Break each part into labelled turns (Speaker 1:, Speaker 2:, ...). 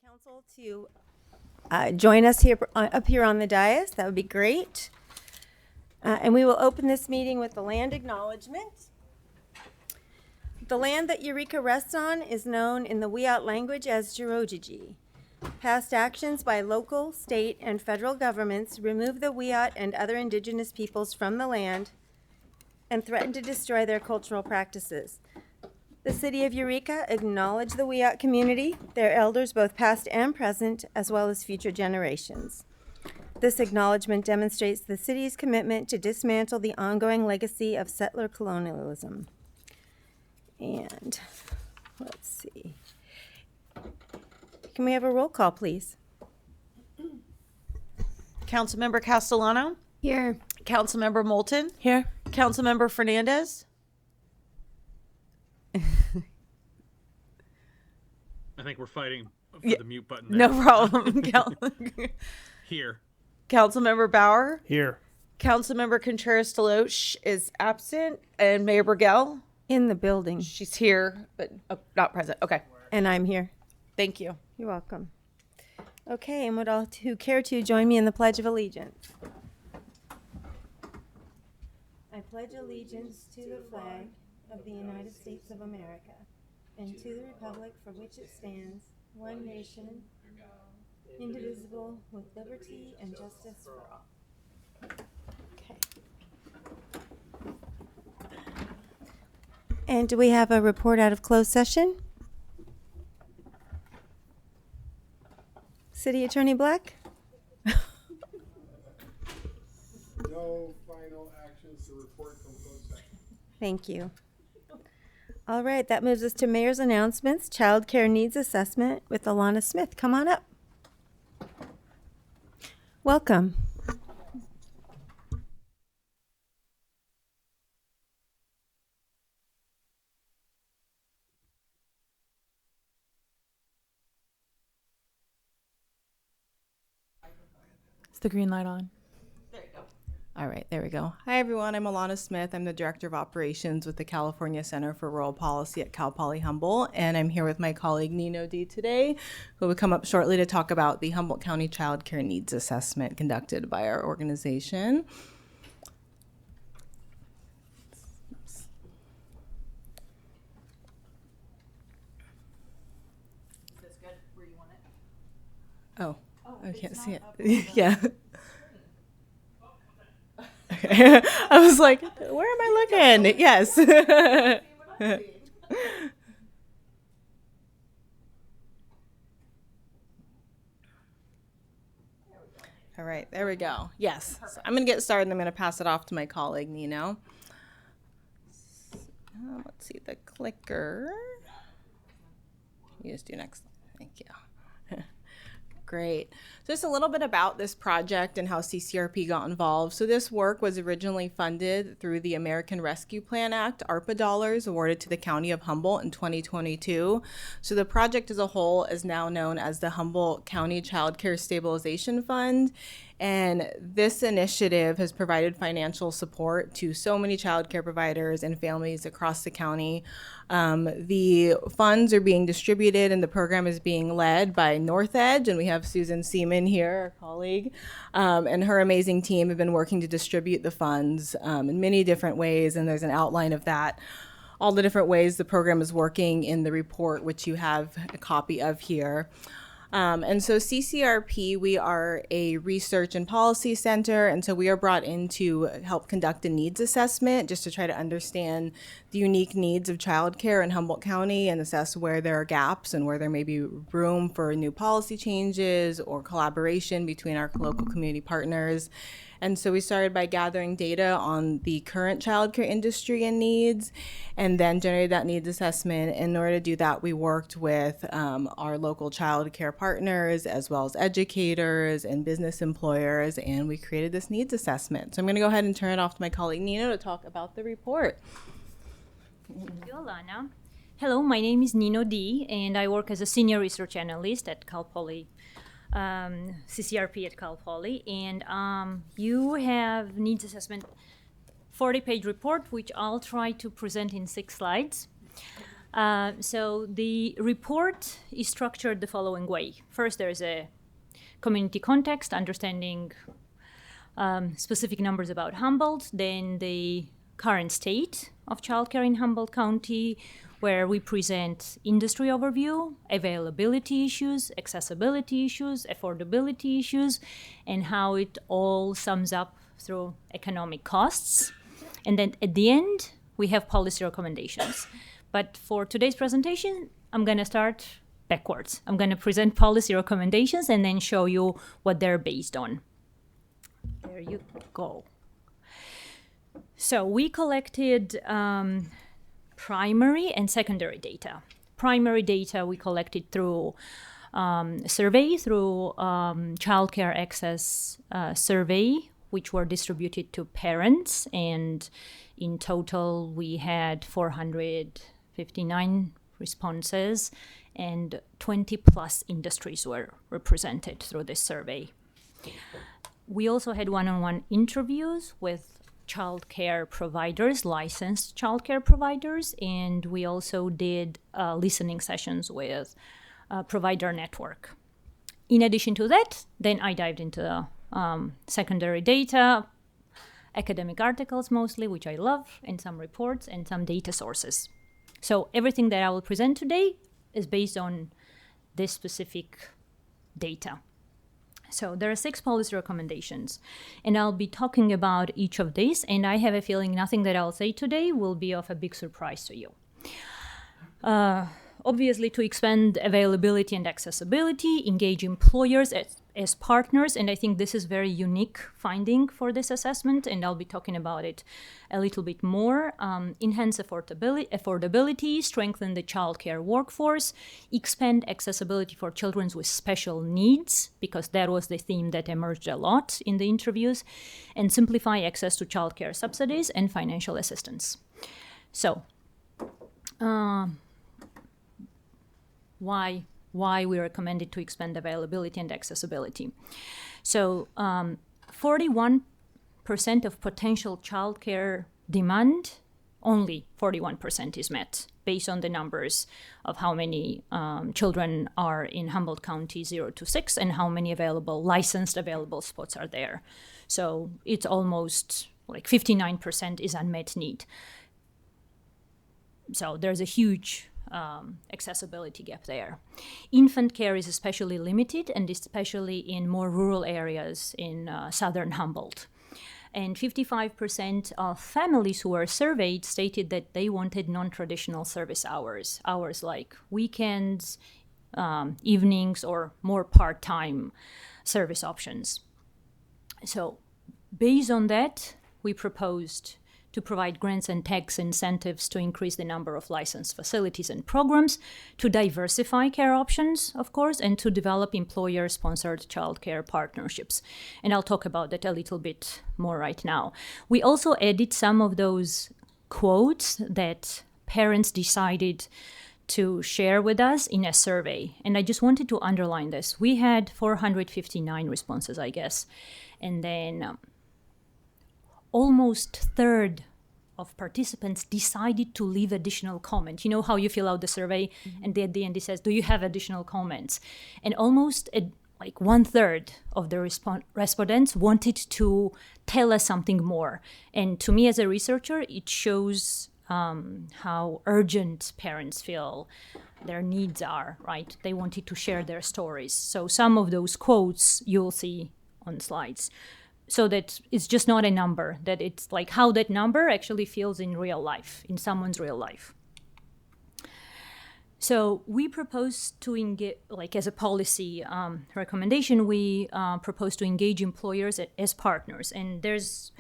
Speaker 1: Council to join us here up here on the dais. That would be great. And we will open this meeting with the land acknowledgement. The land that Eureka rests on is known in the Wiyot language as Jirojiji. Past actions by local, state, and federal governments remove the Wiyot and other indigenous peoples from the land and threaten to destroy their cultural practices. The city of Eureka acknowledge the Wiyot community, their elders both past and present, as well as future generations. This acknowledgement demonstrates the city's commitment to dismantle the ongoing legacy of settler colonialism. And let's see. Can we have a roll call, please?
Speaker 2: Councilmember Castellano?
Speaker 1: Here.
Speaker 2: Councilmember Moulton?
Speaker 3: Here.
Speaker 2: Councilmember Fernandez?
Speaker 4: I think we're fighting for the mute button
Speaker 2: No
Speaker 4: there.
Speaker 2: problem.
Speaker 4: Here.
Speaker 2: Councilmember Bauer?
Speaker 3: Here.
Speaker 2: Councilmember Contreras-Deloche is absent. And Mayor Burgell?
Speaker 1: In the building.
Speaker 2: She's here, but not present. Okay.
Speaker 1: And I'm here.
Speaker 2: Thank you.
Speaker 1: You're welcome. Okay, and would all who care to join me in the Pledge of Allegiance? I pledge allegiance to the flag of the United States of America and to the republic for which it stands, one nation, indivisible, with liberty and justice for all. Okay. And do we have a report out of closed session? City Attorney Black?
Speaker 5: No final actions to report from closed session.
Speaker 1: Thank you. All right, that moves us to Mayor's announcements. Child Care Needs Assessment with Alana Smith. Come on up. Welcome.
Speaker 3: Is the green light on?
Speaker 6: All right, there we go. Hi, everyone. I'm Alana Smith. I'm the Director of Operations with the California Center for Rural Policy at Cal Poly Humboldt, and I'm here with my colleague Nino D today, who will come up shortly to talk about the Humboldt County Child Care Needs Assessment conducted by our organization.
Speaker 2: Is this good where you want it?
Speaker 6: Oh, I can't see it. Yeah. Okay. I was like, where am I looking? Yes. All right, there we go. Yes. So I'm going to get started and I'm going to pass it off to my colleague, Nino. Let's see, the clicker. You just do next. Thank you. Great. So just a little bit about this project and how CCRP got involved. So this work was originally funded through the American Rescue Plan Act, ARPA dollars awarded to the County of Humboldt in 2022. So the project as a whole is now known as the Humboldt County Child Care Stabilization Fund. And this initiative has provided financial support to so many child care providers and families across the county. The funds are being distributed and the program is being led by North Edge, and we have Susan Seaman here, our colleague, and her amazing team have been working to distribute the funds in many different ways, and there's an outline of that, all the different ways the program is working in the report, which you have a copy of here. And so CCRP, we are a research and policy center, and so we are brought in to help conduct a needs assessment just to try to understand the unique needs of childcare in Humboldt County and assess where there are gaps and where there may be room for new policy changes or collaboration between our local community partners. And so we started by gathering data on the current childcare industry and needs, and then generated that needs assessment. In order to do that, we worked with our local childcare partners, as well as educators and business employers, and we created this needs assessment. So I'm gonna go ahead and turn it off to my colleague Nino to talk about the report.
Speaker 7: Thank you, Alana. Hello, my name is Nino D, and I work as a senior research analyst at Cal Poly. CCRP at Cal Poly, and you have needs assessment 40-page report, which I'll try to present in 6 slides. So the report is structured the following way. First, there's a community context, understanding specific numbers about Humboldt, then the current state of childcare in Humboldt County, where we present industry overview, availability issues, accessibility issues, affordability issues, and how it all sums up through economic costs. And then at the end, we have policy recommendations. But for today's presentation, I'm going to start backwards. I'm going to present policy recommendations and then show you what they're based on. There you go. So we collected primary and secondary data. Primary data we collected through survey, through childcare access survey, which were distributed to parents. And in total, we had 459 responses, and 20 plus industries were represented through this survey. We also had one-on-one interviews with childcare providers, licensed childcare providers, and we also did listening sessions with provider network. In addition to that, then I dived into secondary data, academic articles mostly, which I love, and some reports and some data sources. So everything that I will present today is based on this specific data. So there are 6 policy recommendations, and I'll be talking about each of these, and I have a feeling nothing that I'll say today will be of a big surprise to you. Obviously, to expand availability and accessibility, engage employers as partners, and I think this is very unique finding for this assessment, and I'll be talking about it a little bit more. Enhance affordability, strengthen the childcare workforce, expand accessibility for children with special needs, because that was the theme that emerged a lot in the interviews, and simplify access to childcare subsidies and financial assistance. So, why we recommended to expand availability and accessibility. So 41% of potential childcare demand, only 41% is met based on the numbers of how many children are in Humboldt County 0 to 6 and how many licensed available spots are there. So it's almost like 59% is unmet need. So there's a huge accessibility gap there. Infant care is especially limited, and especially in more rural areas in southern Humboldt. And 55% of families who were surveyed stated that they wanted non-traditional service hours like weekends, evenings, or more part-time service options. So based on that, we proposed to provide grants and tax incentives to increase the number of licensed facilities and programs, to diversify care options, of course, and to develop employer-sponsored childcare partnerships. And I'll talk about that a little bit more right now. We also added some of those quotes that parents decided to share with us in a survey. And I just wanted to underline this. We had 459 responses, I guess. And then almost a third of participants decided to leave additional comment. You know how you fill out the survey and at the end it says, do you have additional comments? And almost like 1/3 of the respondents wanted to tell us something more. And to me as a researcher, it shows how urgent parents feel their needs are, right? They wanted to share their stories. So some of those quotes you'll see on slides. So that it's just not a number, that it's like how that number actually feels in real life, in someone's real life. So we propose to engage, like as a policy recommendation, we propose to engage employers as partners. And there's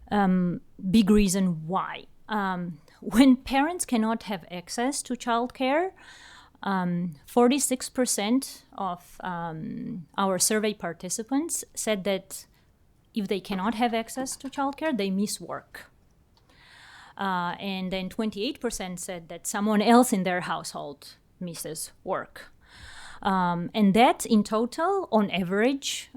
Speaker 7: big reason why. When parents cannot have access to childcare, 46% of our survey participants said that if they cannot have access to childcare, they miss work. And then 28% said that someone else in their household misses work. And that in total, on average,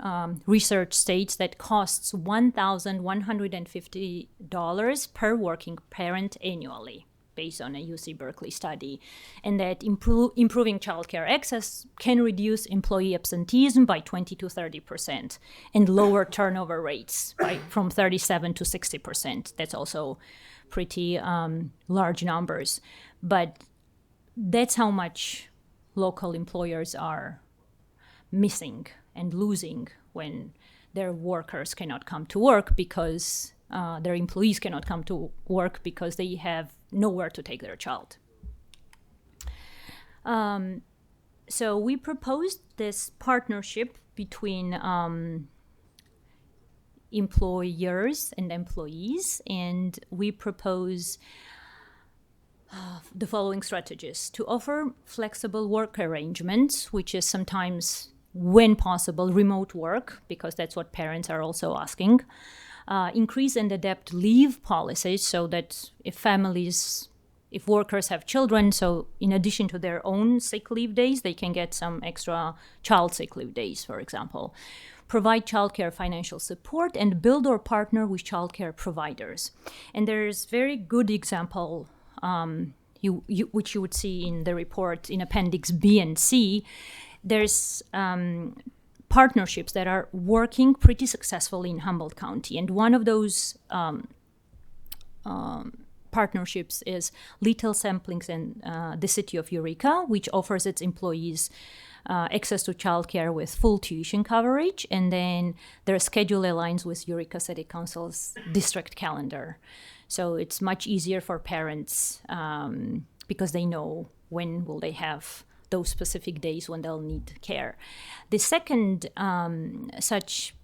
Speaker 7: research states that costs $1,150 per working parent annually. based on a UC Berkeley study, and that improving childcare access can reduce employee absenteeism by 20 to 30% and lower turnover rates from 37 to 60%. That's also pretty large numbers. But that's how much local employers are missing and losing when their workers cannot come to work because their employees cannot come to work because they have nowhere to take their child. So we proposed this partnership between employers and employees, and we propose the following strategies: to offer flexible work arrangements, which is sometimes, when possible, remote work, because that's what parents are also asking. Increase and adapt leave policies so that if workers have children, so in addition to their own sick leave days, they can get some extra child sick leave days, for example. Provide childcare financial support and build or partner with childcare providers. And there's very good example which you would see in the report in Appendix B and C. There's partnerships that are working pretty successfully in Humboldt County. And one of those partnerships is Little Samplings in the city of Eureka, which offers its employees access to childcare with full tuition coverage. And then their schedule aligns with Eureka City Council's district calendar. So it's much easier for parents because they know when will they have those specific days when they'll need care. The second such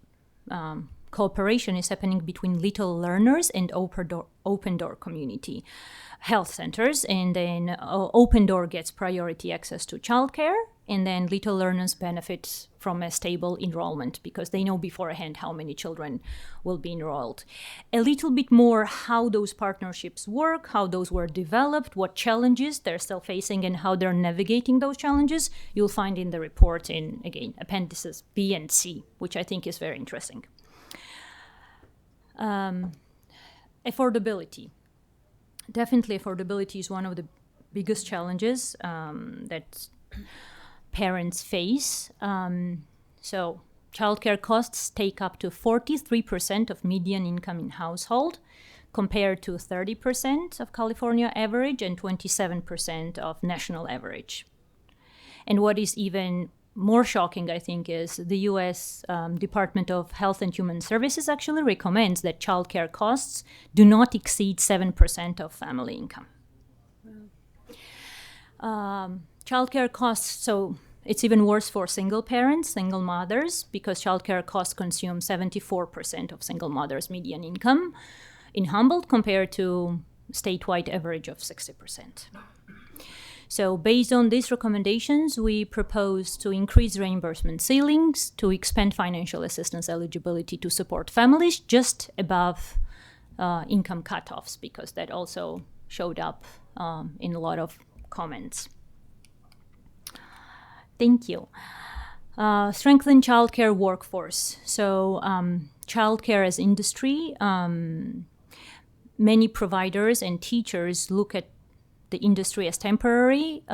Speaker 7: cooperation is happening between Little Learners and Open Door Community Health Centers, and then Open Door gets priority access to childcare, and then Little Learners benefit from a stable enrollment because they know beforehand how many children will be enrolled. A little bit more how those partnerships work, how those were developed, what challenges they're still facing, and how they're navigating those challenges, you'll find in the report in, again, appendices B and C, which I think is very interesting. Affordability. Definitely affordability is one of the biggest challenges that parents face. So childcare costs take up to 43% of median income in household, compared to 30% of California average and 27% of national average. And what is even more shocking, I think, is the U.S. Department of Health and Human Services actually recommends that childcare costs do not exceed 7% of family income. Childcare costs, so it's even worse for single parents, single mothers, because childcare costs consume 74% of single mothers' median income in Humboldt compared to statewide average of 60%. So based on these recommendations, we propose to increase reimbursement ceilings, to expand financial assistance eligibility to support families just above income cutoffs, because that also showed up in a lot of comments. Thank you. Strengthen childcare workforce. So childcare as industry, many providers and teachers look at the industry as temporary,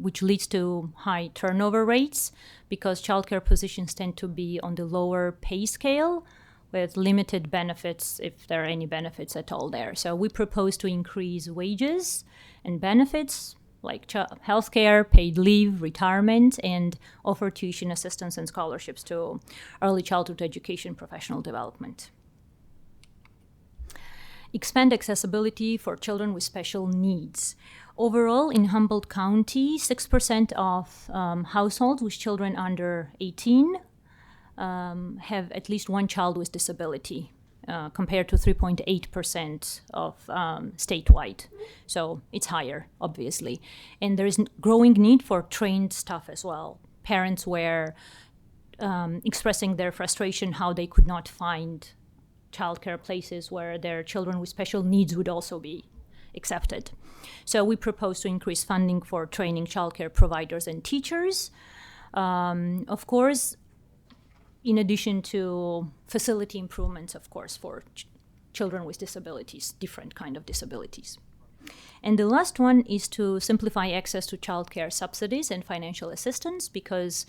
Speaker 7: which leads to high turnover rates because childcare positions tend to be on the lower pay scale with limited benefits, if there are any benefits at all there. So we propose to increase wages and benefits like healthcare, paid leave, retirement, and offer tuition assistance and scholarships to early childhood education, professional development. Expand accessibility for children with special needs. Overall, in Humboldt County, 6% of households with children under 18 have at least one child with disability, compared to 3.8% of statewide. So it's higher, obviously. And there is growing need for trained staff as well. Parents were expressing their frustration how they could not find childcare places where their children with special needs would also be accepted. So we propose to increase funding for training childcare providers and teachers. Of course, in addition to facility improvements, of course, for children with disabilities, different kind of disabilities. And the last one is to simplify access to childcare subsidies and financial assistance because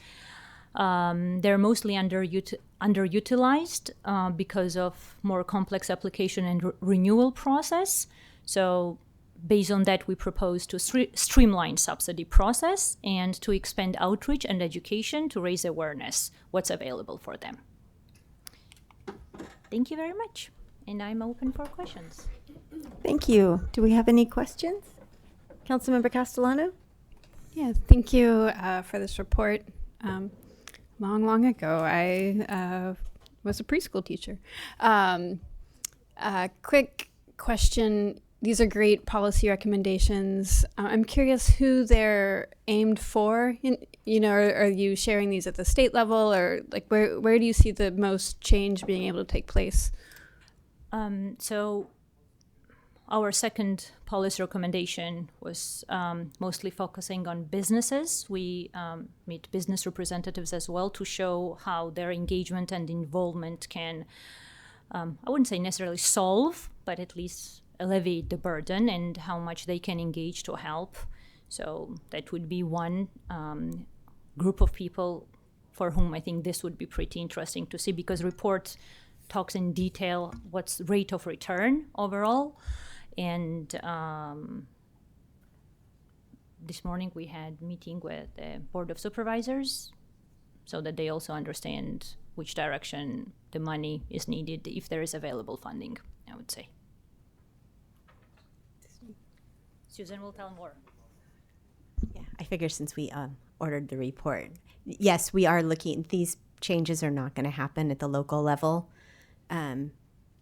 Speaker 7: they're mostly underutilized because of more complex application and renewal process. So based on that, we propose to streamline subsidy process and to expand outreach and education to raise awareness what's available for them. Thank you very much. And I'm open for questions.
Speaker 1: Thank you. Do we have any questions? Councilmember Castellano?
Speaker 8: Yeah, thank you for this report. Long ago, I was a preschool teacher. Quick question. These are great policy recommendations. I'm curious who they're aimed for. Are you sharing these at the state level, or like where do you see the most change being able to take place?
Speaker 7: So our second policy recommendation was mostly focusing on businesses. We meet business representatives as well to show how their engagement and involvement can, I wouldn't say necessarily solve, but at least alleviate the burden and how much they can engage to help. So that would be one group of people for whom I think this would be pretty interesting to see, because report talks in detail what's rate of return overall. And this morning we had meeting with the Board of Supervisors so that they also understand which direction the money is needed if there is available funding, I would say. Susan will tell more.
Speaker 9: Yeah, I figure since we ordered the report, yes, we are looking, these changes are not going to happen at the local level,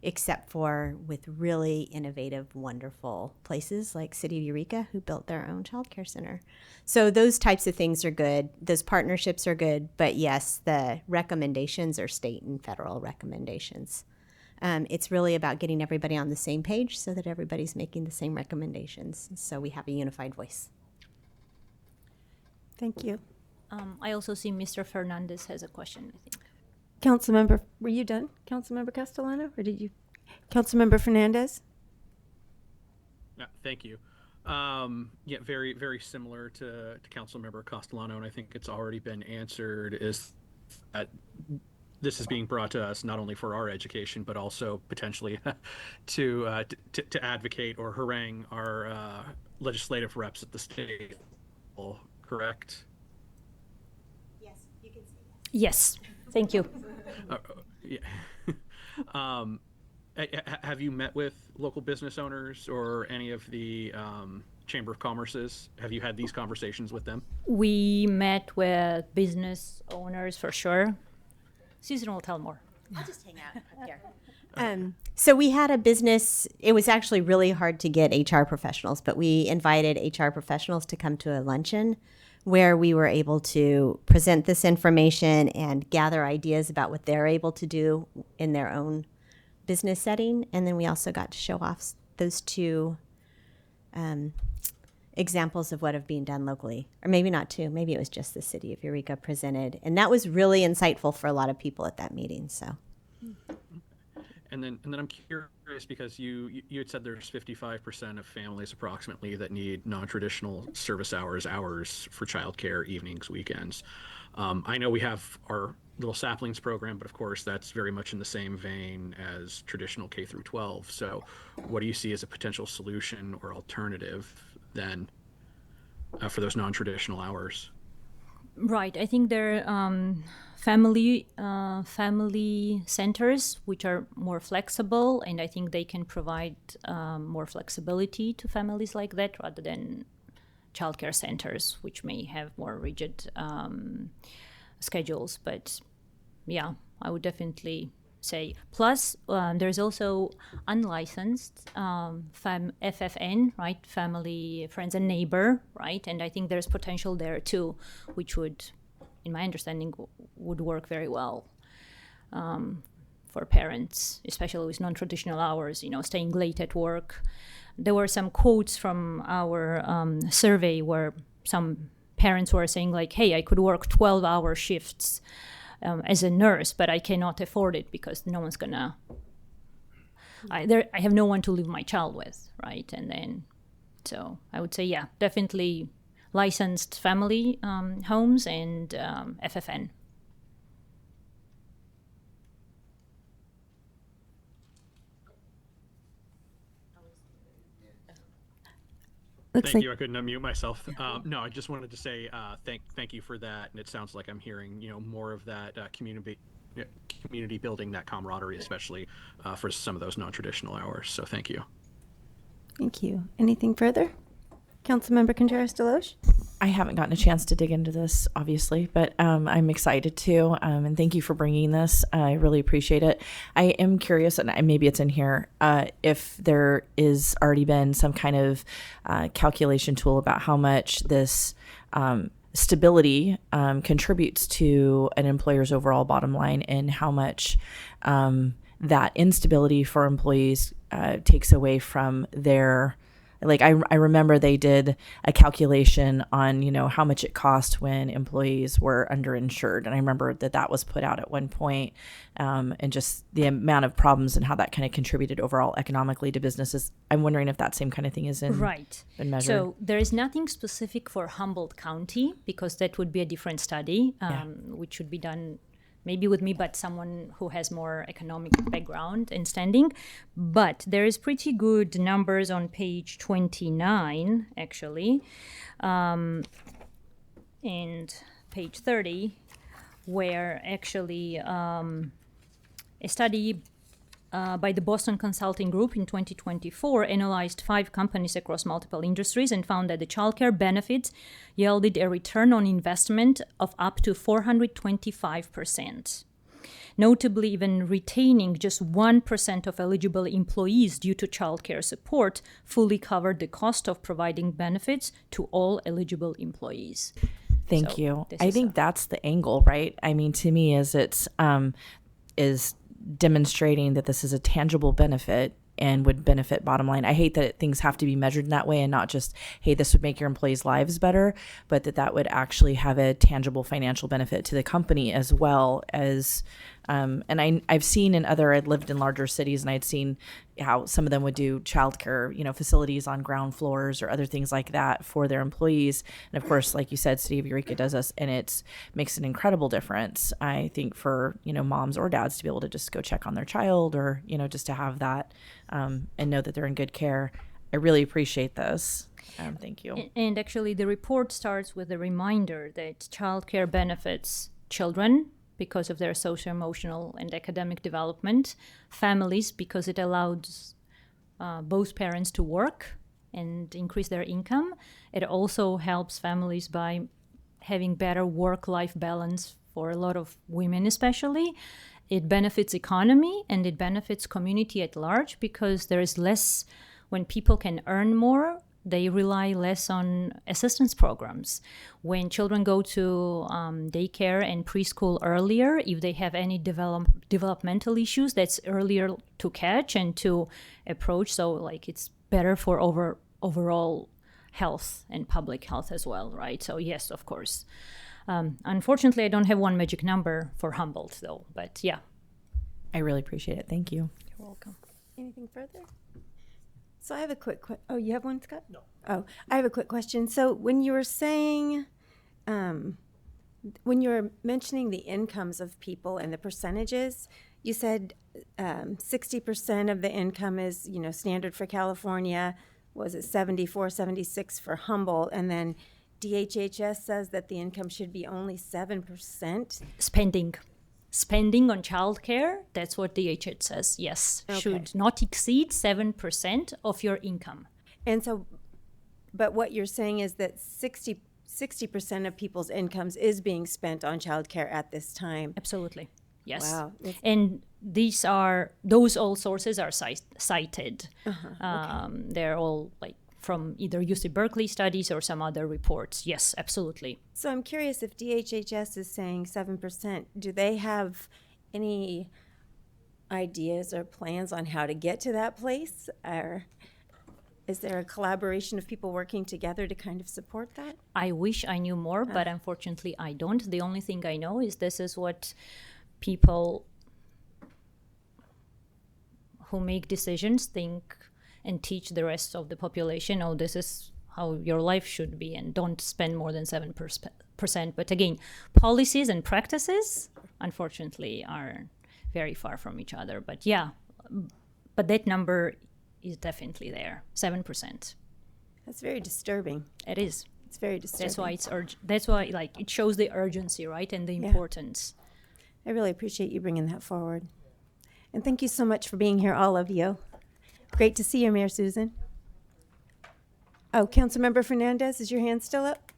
Speaker 9: except for with really innovative, wonderful places like City of Eureka, who built their own childcare center. So those types of things are good. Those partnerships are good. But yes, the recommendations are state and federal recommendations. It's really about getting everybody on the same page so that everybody's making the same recommendations. So we have a unified voice.
Speaker 1: Thank you.
Speaker 7: I also see Mr. Fernandez has a question, I think.
Speaker 1: Councilmember, were you done? Councilmember Castellano, or did you? Councilmember Fernandez?
Speaker 4: Yeah, thank you. Yeah, very, very similar to Councilmember Castellano, and I think it's already been answered, is that this is being brought to us not only for our education, but also potentially to advocate or harangue our legislative reps at the state level, correct?
Speaker 9: Yes, you can say that.
Speaker 7: Yes, thank you.
Speaker 4: Yeah. Have you met with local business owners or any of the Chamber of Commerce's? Have you had these conversations with them?
Speaker 7: We met with business owners for sure. Susan will tell more.
Speaker 9: I'll just hang out here. So we had a business, it was actually really hard to get HR professionals, but we invited HR professionals to come to a luncheon where we were able to present this information and gather ideas about what they're able to do in their own business setting. And then we also got to show off those two examples of what have been done locally. Or maybe not two, maybe it was just the City of Eureka presented. And that was really insightful for a lot of people at that meeting, so.
Speaker 4: And then I'm curious because you had said there's 55% of families approximately that need non-traditional service hours for childcare, evenings, weekends. I know we have our Little Saplings program, but of course that's very much in the same vein as traditional K through 12. So what do you see as a potential solution or alternative then for those non-traditional hours?
Speaker 7: Right. I think there are family centers which are more flexible, and I think they can provide more flexibility to families like that rather than childcare centers, which may have more rigid schedules. But yeah, I would definitely say. Plus, there's also unlicensed FFN, right? Family, friends, and neighbor, right? And I think there's potential there too, which would, in my understanding, would work very well for parents, especially with non-traditional hours, staying late at work. There were some quotes from our survey where some parents were saying like, hey, I could work 12-hour shifts as a nurse, but I cannot afford it because no one's gonna. I have no one to leave my child with, right? And then So I would say, yeah, definitely licensed family homes and FFN.
Speaker 1: Looks
Speaker 4: Thank
Speaker 1: like
Speaker 4: you. I couldn't unmute myself. No, I just wanted to say thank you for that. And it sounds like I'm hearing more of that community building, that camaraderie, especially for some of those non-traditional hours. So thank you.
Speaker 1: Thank you. Anything further? Councilmember Contreras-Deloche?
Speaker 2: I haven't gotten a chance to dig into this, obviously, but I'm excited to. And thank you for bringing this. I really appreciate it. I am curious, and maybe it's in here, if there is already been some kind of calculation tool about how much this stability contributes to an employer's overall bottom line, and how much that instability for employees takes away from their. Like I remember they did a calculation on, how much it cost when employees were underinsured. And I remember that was put out at one point, and just the amount of problems and how that kind of contributed overall economically to businesses. I'm wondering if that same kind of thing is been measured.
Speaker 7: So there is nothing specific for Humboldt County, because that would be a different study, which should be done maybe with me, but someone who has more economic background and standing. But there is pretty good numbers on page 29, actually, and page 30, where actually a study by the Boston Consulting Group in 2024 analyzed 5 companies across multiple industries and found that the childcare benefits yielded a return on investment of up to 425%. Notably, even retaining just 1% of eligible employees due to childcare support fully covered the cost of providing benefits to all eligible employees.
Speaker 2: Thank you. I think that's the angle, right? I mean, to me, is demonstrating that this is a tangible benefit and would benefit bottom line. I hate that things have to be measured in that way, and not just, hey, this would make your employees' lives better, but that would actually have a tangible financial benefit to the company as well as, and I've seen I'd lived in larger cities, and I'd seen how some of them would do childcare, facilities on ground floors or other things like that for their employees. And of course, like you said, City of Eureka does this, and it makes an incredible difference, I think, for, moms or dads to be able to just go check on their child, or, just to have that and know that they're in good care. I really appreciate this. Thank you.
Speaker 7: And actually, the report starts with a reminder that childcare benefits children because of their social, emotional, and academic development, families because it allows both parents to work and increase their income. It also helps families by having better work-life balance for a lot of women especially. It benefits economy, and it benefits community at large, because there is less, when people can earn more, they rely less on assistance programs. When children go to daycare and preschool earlier, if they have any developmental issues, that's earlier to catch and to approach. So it's better for overall health and public health as well, right? So yes, of course. Unfortunately, I don't have one magic number for Humboldt, though. But yeah.
Speaker 2: I really appreciate it. Thank you.
Speaker 7: You're welcome.
Speaker 1: Anything further? So I have a quick oh, you have one, Scott? No. Oh, I have a quick question. So when you were saying, when you were mentioning the incomes of people and the percentages, you said 60% of the income is, standard for California. Was it 74, 76 for Humboldt? And then DHHS says that the income should be only 7%.
Speaker 7: Spending on childcare, that's what DHHS says, yes, should not exceed 7% of your income.
Speaker 1: And so, but what you're saying is that 60% of people's incomes is being spent on childcare at this time.
Speaker 7: Absolutely, yes.
Speaker 1: Wow.
Speaker 7: And those all sources are cited. They're all from either UC Berkeley studies or some other reports. Yes, absolutely.
Speaker 1: So I'm curious, if DHHS is saying 7%, do they have any ideas or plans on how to get to that place? Or is there a collaboration of people working together to kind of support that?
Speaker 7: I wish I knew more, but unfortunately I don't. The only thing I know is this is what people who make decisions think and teach the rest of the population, oh, this is how your life should be, and don't spend more than 7%. But again, policies and practices, unfortunately, are very far from each other. But yeah, but that number is definitely there, 7%.
Speaker 1: That's very disturbing.
Speaker 7: It is.
Speaker 1: It's very disturbing.
Speaker 7: That's why it's that's why, like, it shows the urgency, right, and the importance.
Speaker 1: I really appreciate you bringing that forward. And thank you so much for being here, all of you. Great to see you, Mayor Susan. Oh, Councilmember Fernandez, is your hand still up?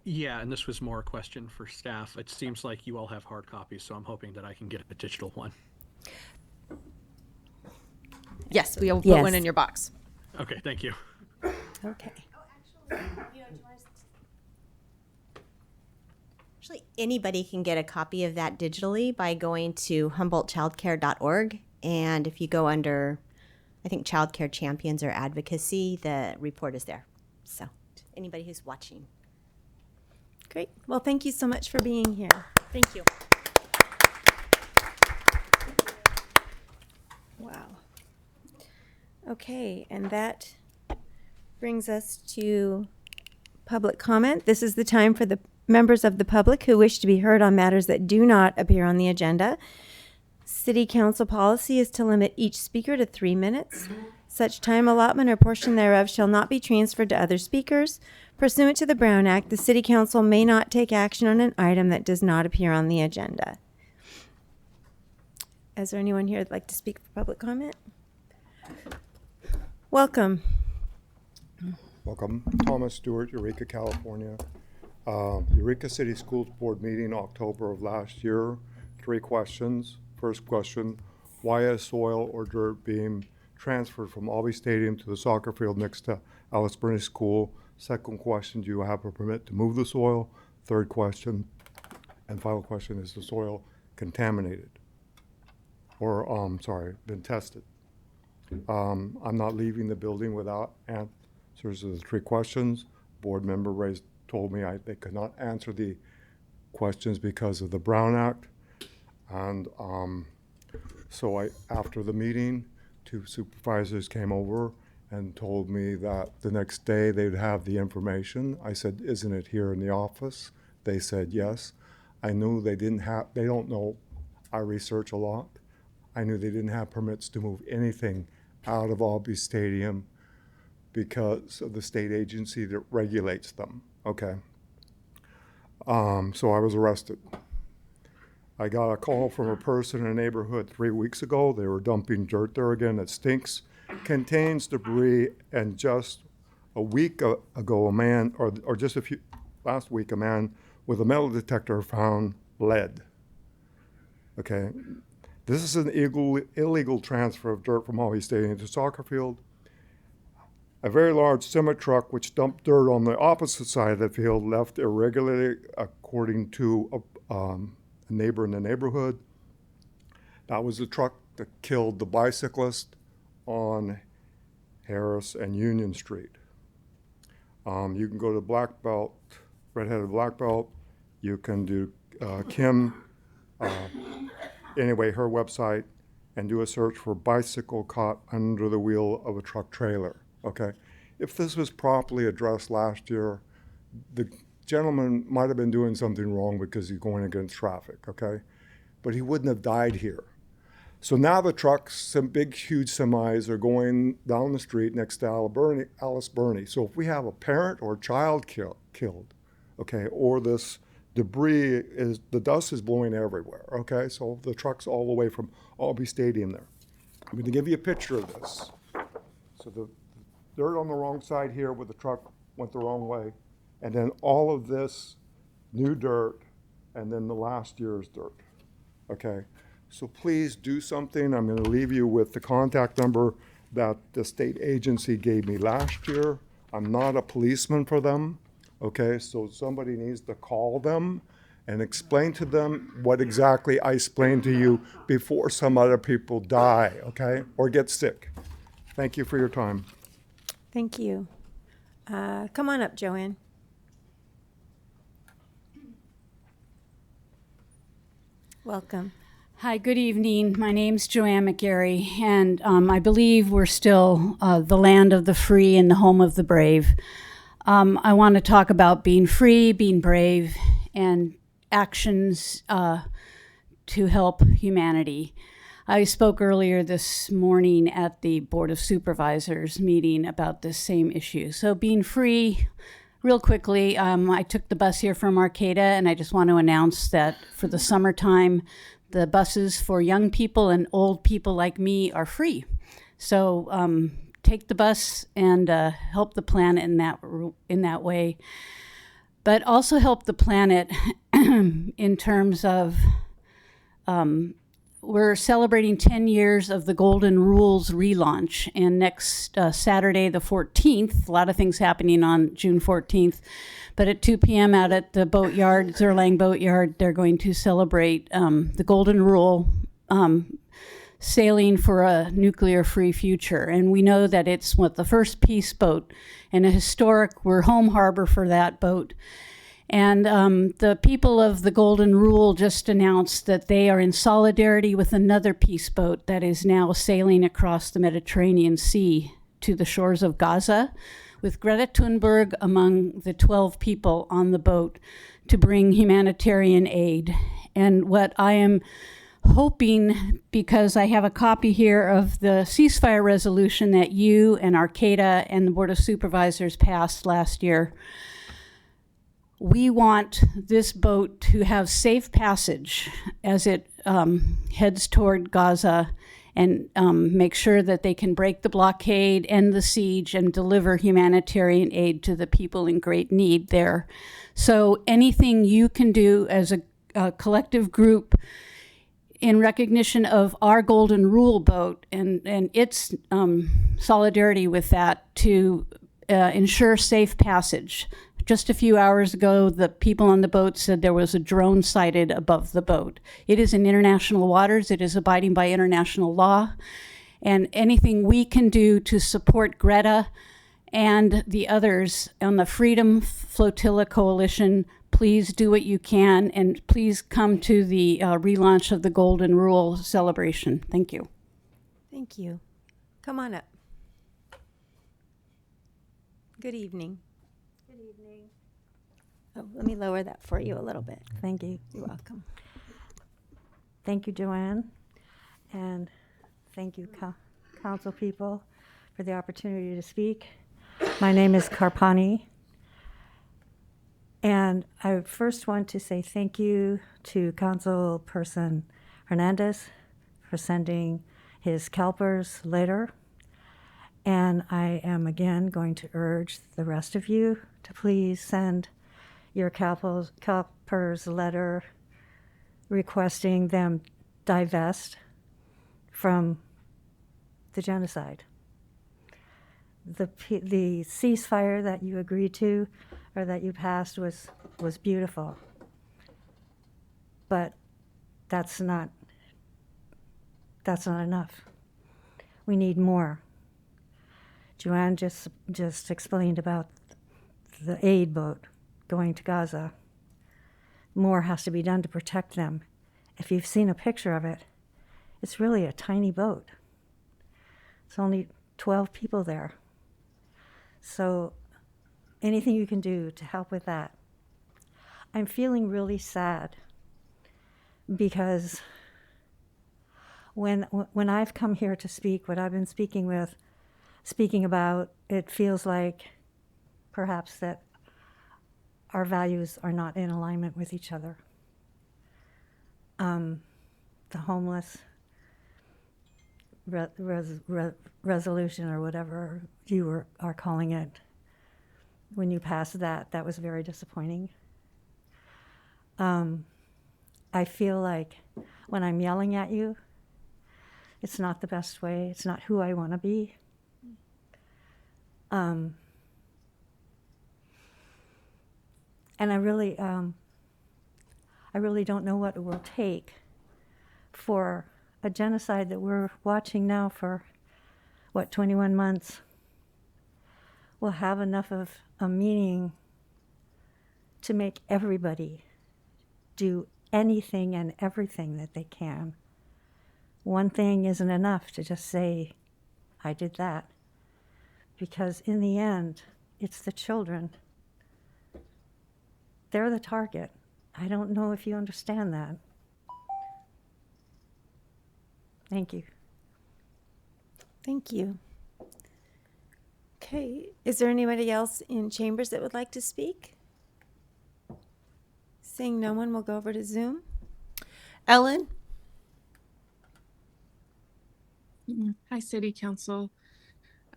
Speaker 4: Yeah, and this was more a question for staff. It seems like you all have hard copies, so I'm hoping that I can get a digital one.
Speaker 6: Yes, we will put
Speaker 1: Yes.
Speaker 6: one in your box.
Speaker 4: Okay, thank you.
Speaker 1: Okay.
Speaker 9: Actually, anybody can get a copy of that digitally by going to humboldtchildcare.org. And if you go under, I think, Childcare Champions or Advocacy, the report is there. So anybody who's watching.
Speaker 1: Great. Well, thank you so much for being here.
Speaker 7: Thank you.
Speaker 1: Wow. Okay, and that brings us to public comment. This is the time for the members of the public who wish to be heard on matters that do not appear on the agenda. City Council policy is to limit each speaker to 3 minutes. Such time allotment or portion thereof shall not be transferred to other speakers. Pursuant to the Brown Act, the City Council may not take action on an item that does not appear on the agenda. Is there anyone here that'd like to speak for public comment? Welcome.
Speaker 5: Welcome. Thomas Stewart, Eureka, California. Eureka City Schools Board meeting October of last year. 3 questions. First question, why is soil or dirt being transferred from Albee Stadium to the soccer field next to Alice Burney School? Second question, do you have a permit to move the soil? Third question, and final question, is the soil contaminated? Or, been tested? I'm not leaving the building without answers to the 3 questions. Board member told me they could not answer the questions because of the Brown Act. And so after the meeting, 2 supervisors came over and told me that the next day they'd have the information. I said, isn't it here in the office? They said, yes. I knew they don't know, I research a lot. I knew they didn't have permits to move anything out of Albee Stadium because of the state agency that regulates them, okay? So I was arrested. I got a call from a person in a neighborhood 3 weeks ago. They were dumping dirt there again that stinks, contains debris, and just a week ago, a man, or just last week, a man with a metal detector found lead. Okay, this is an illegal transfer of dirt from Albee Stadium to soccer field. A very large semi-truck which dumped dirt on the opposite side of the field left irregularly, according to a neighbor in the neighborhood. That was the truck that killed the bicyclist on Harris and Union Street. You can go to Black Belt, Redheaded Black Belt. You can do Kim, anyway, her website, and do a search for bicycle caught under the wheel of a truck trailer, okay? If this was properly addressed last year, the gentleman might have been doing something wrong because he's going against traffic, okay? But he wouldn't have died here. So now the trucks, some big, huge semis are going down the street next to Alice Burney. So if we have a parent or a child killed, okay, or this debris the dust is blowing everywhere, okay? So the truck's all the way from Albee Stadium there. I'm gonna give you a picture of this. So the dirt on the wrong side here where the truck went the wrong way, and then all of this new dirt, and then the last year's dirt, okay? So please do something. I'm gonna leave you with the contact number that the state agency gave me last year. I'm not a policeman for them, okay? So somebody needs to call them and explain to them what exactly I explained to you before some other people die, okay? Or get sick. Thank you for your time.
Speaker 1: Thank you. Come on up, Joanne. Welcome.
Speaker 10: Hi, good evening. My name's Joanne McGarry, and I believe we're still the land of the free and the home of the brave. I want to talk about being free, being brave, and actions to help humanity. I spoke earlier this morning at the Board of Supervisors meeting about this same issue. So being free, real quickly, I took the bus here from Arcata, and I just want to announce that for the summertime, the buses for young people and old people like me are free. So take the bus and help the planet in that way. But also help the planet in terms of we're celebrating 10 years of the Golden Rules relaunch, and next Saturday, the 14th, a lot of things happening on June 14th, but at 2 p.m. out at the boatyard, Zerlang Boatyard, they're going to celebrate the Golden Rule, sailing for a nuclear-free future. And we know that it's the first peace boat, and we're home harbor for that boat. And the people of the Golden Rule just announced that they are in solidarity with another peace boat that is now sailing across the Mediterranean Sea to the shores of Gaza, with Greta Thunberg among the 12 people on the boat to bring humanitarian aid. And what I am hoping, because I have a copy here of the ceasefire resolution that you and Arcata and the Board of Supervisors passed last year, we want this boat to have safe passage as it heads toward Gaza and make sure that they can break the blockade, end the siege, and deliver humanitarian aid to the people in great need there. So anything you can do as a collective group in recognition of our Golden Rule boat and its solidarity with that to ensure safe passage. Just a few hours ago, the people on the boat said there was a drone sighted above the boat. It is in international waters. It is abiding by international law. And anything we can do to support Greta and the others on the Freedom Flotilla Coalition, please do what you can. And please come to the relaunch of the Golden Rule celebration. Thank you.
Speaker 1: Thank you. Come on up. Good evening. Oh, let me lower that for you a little bit.
Speaker 11: Thank you.
Speaker 1: You're welcome.
Speaker 11: Thank you, Joanne. And thank you, council people, for the opportunity to speak. My name is Karpani. And I first want to say thank you to Councilperson Hernandez for sending his CalPERS letter. And I am again going to urge the rest of you to please send your CalPERS letter requesting them divest from the genocide. The ceasefire that you agreed to or that you passed was beautiful, but that's not enough. We need more. Joanne just explained about the aid boat going to Gaza. More has to be done to protect them. If you've seen a picture of it, it's really a tiny boat. It's only 12 people there. So anything you can do to help with that. I'm feeling really sad because when I've come here to speak, what I've been speaking about, it feels like perhaps that our values are not in alignment with each other. The homeless resolution, or whatever you are calling it, when you passed that was very disappointing. I feel like when I'm yelling at you, it's not the best way. It's not who I want to be. And I really don't know what it will take for a genocide that we're watching now for, 21 months, will have enough of a meaning to make everybody do anything and everything that they can one thing isn't enough to just say, I did that. Because in the end, it's the children. They're the target. I don't know if you understand that. Thank you.
Speaker 1: Thank you. Okay, is there anybody else in chambers that would like to speak? Seeing no one, we'll go over to Zoom. Ellen?
Speaker 12: Hi, City Council.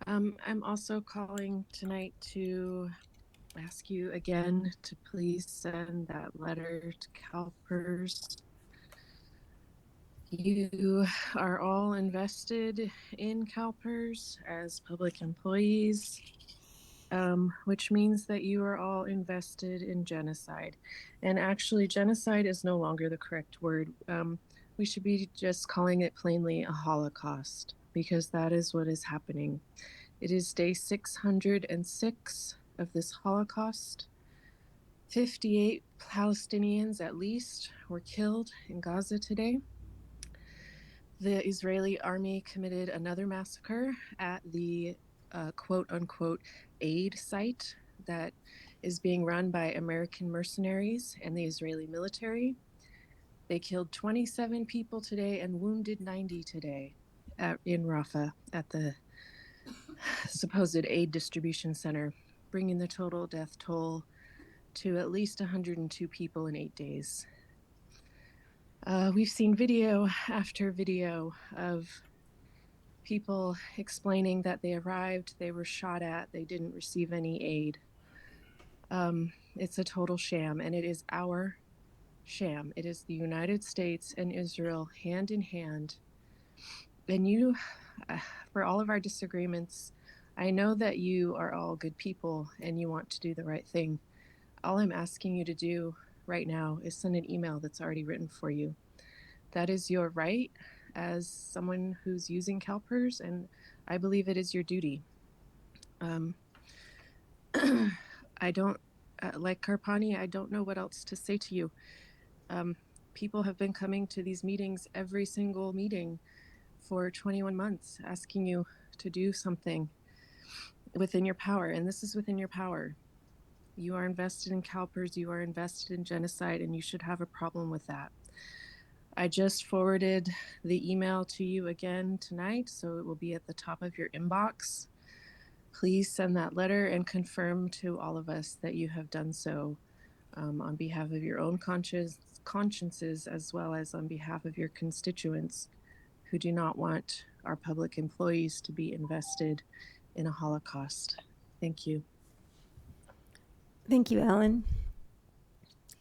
Speaker 12: I'm also calling tonight to ask you again to please send that letter to CalPERS. You are all invested in CalPERS as public employees, which means that you are all invested in genocide. And actually, genocide is no longer the correct word. We should be just calling it plainly a Holocaust, because that is what is happening. It is day 606 of this Holocaust. 58 Palestinians at least were killed in Gaza today. The Israeli army committed another massacre at the quote unquote aid site that is being run by American mercenaries and the Israeli military. They killed 27 people today and wounded 90 today in Rafah at the supposed aid distribution center, bringing the total death toll to at least 102 people in 8 days. We've seen video after video of people explaining that they arrived, they were shot at, they didn't receive any aid. It's a total sham, and it is our sham. It is the United States and Israel hand in hand. And you, for all of our disagreements, I know that you are all good people and you want to do the right thing. All I'm asking you to do right now is send an email that's already written for you. That is your right as someone who's using CalPERS, and I believe it is your duty. I don't, like Carpani, I don't know what else to say to you. People have been coming to these meetings, every single meeting, for 21 months, asking you to do something within your power, and this is within your power. You are invested in CalPERS, you are invested in genocide, and you should have a problem with that. I just forwarded the email to you again tonight, so it will be at the top of your inbox. Please send that letter and confirm to all of us that you have done so on behalf of your own consciences, as well as on behalf of your constituents who do not want our public employees to be invested in a Holocaust. Thank you.
Speaker 1: Thank you, Ellen.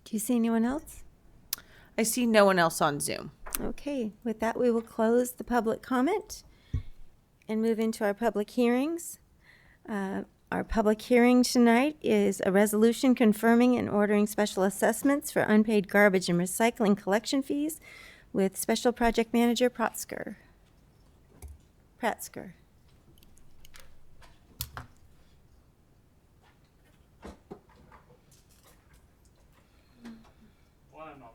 Speaker 1: Do you see anyone else?
Speaker 13: I see no one else on Zoom.
Speaker 1: Okay, with that, we will close the public comment and move into our public hearings. Our public hearing tonight is a resolution confirming and ordering special assessments for unpaid garbage and recycling collection fees with Special Project Manager Pratzker.
Speaker 14: One moment.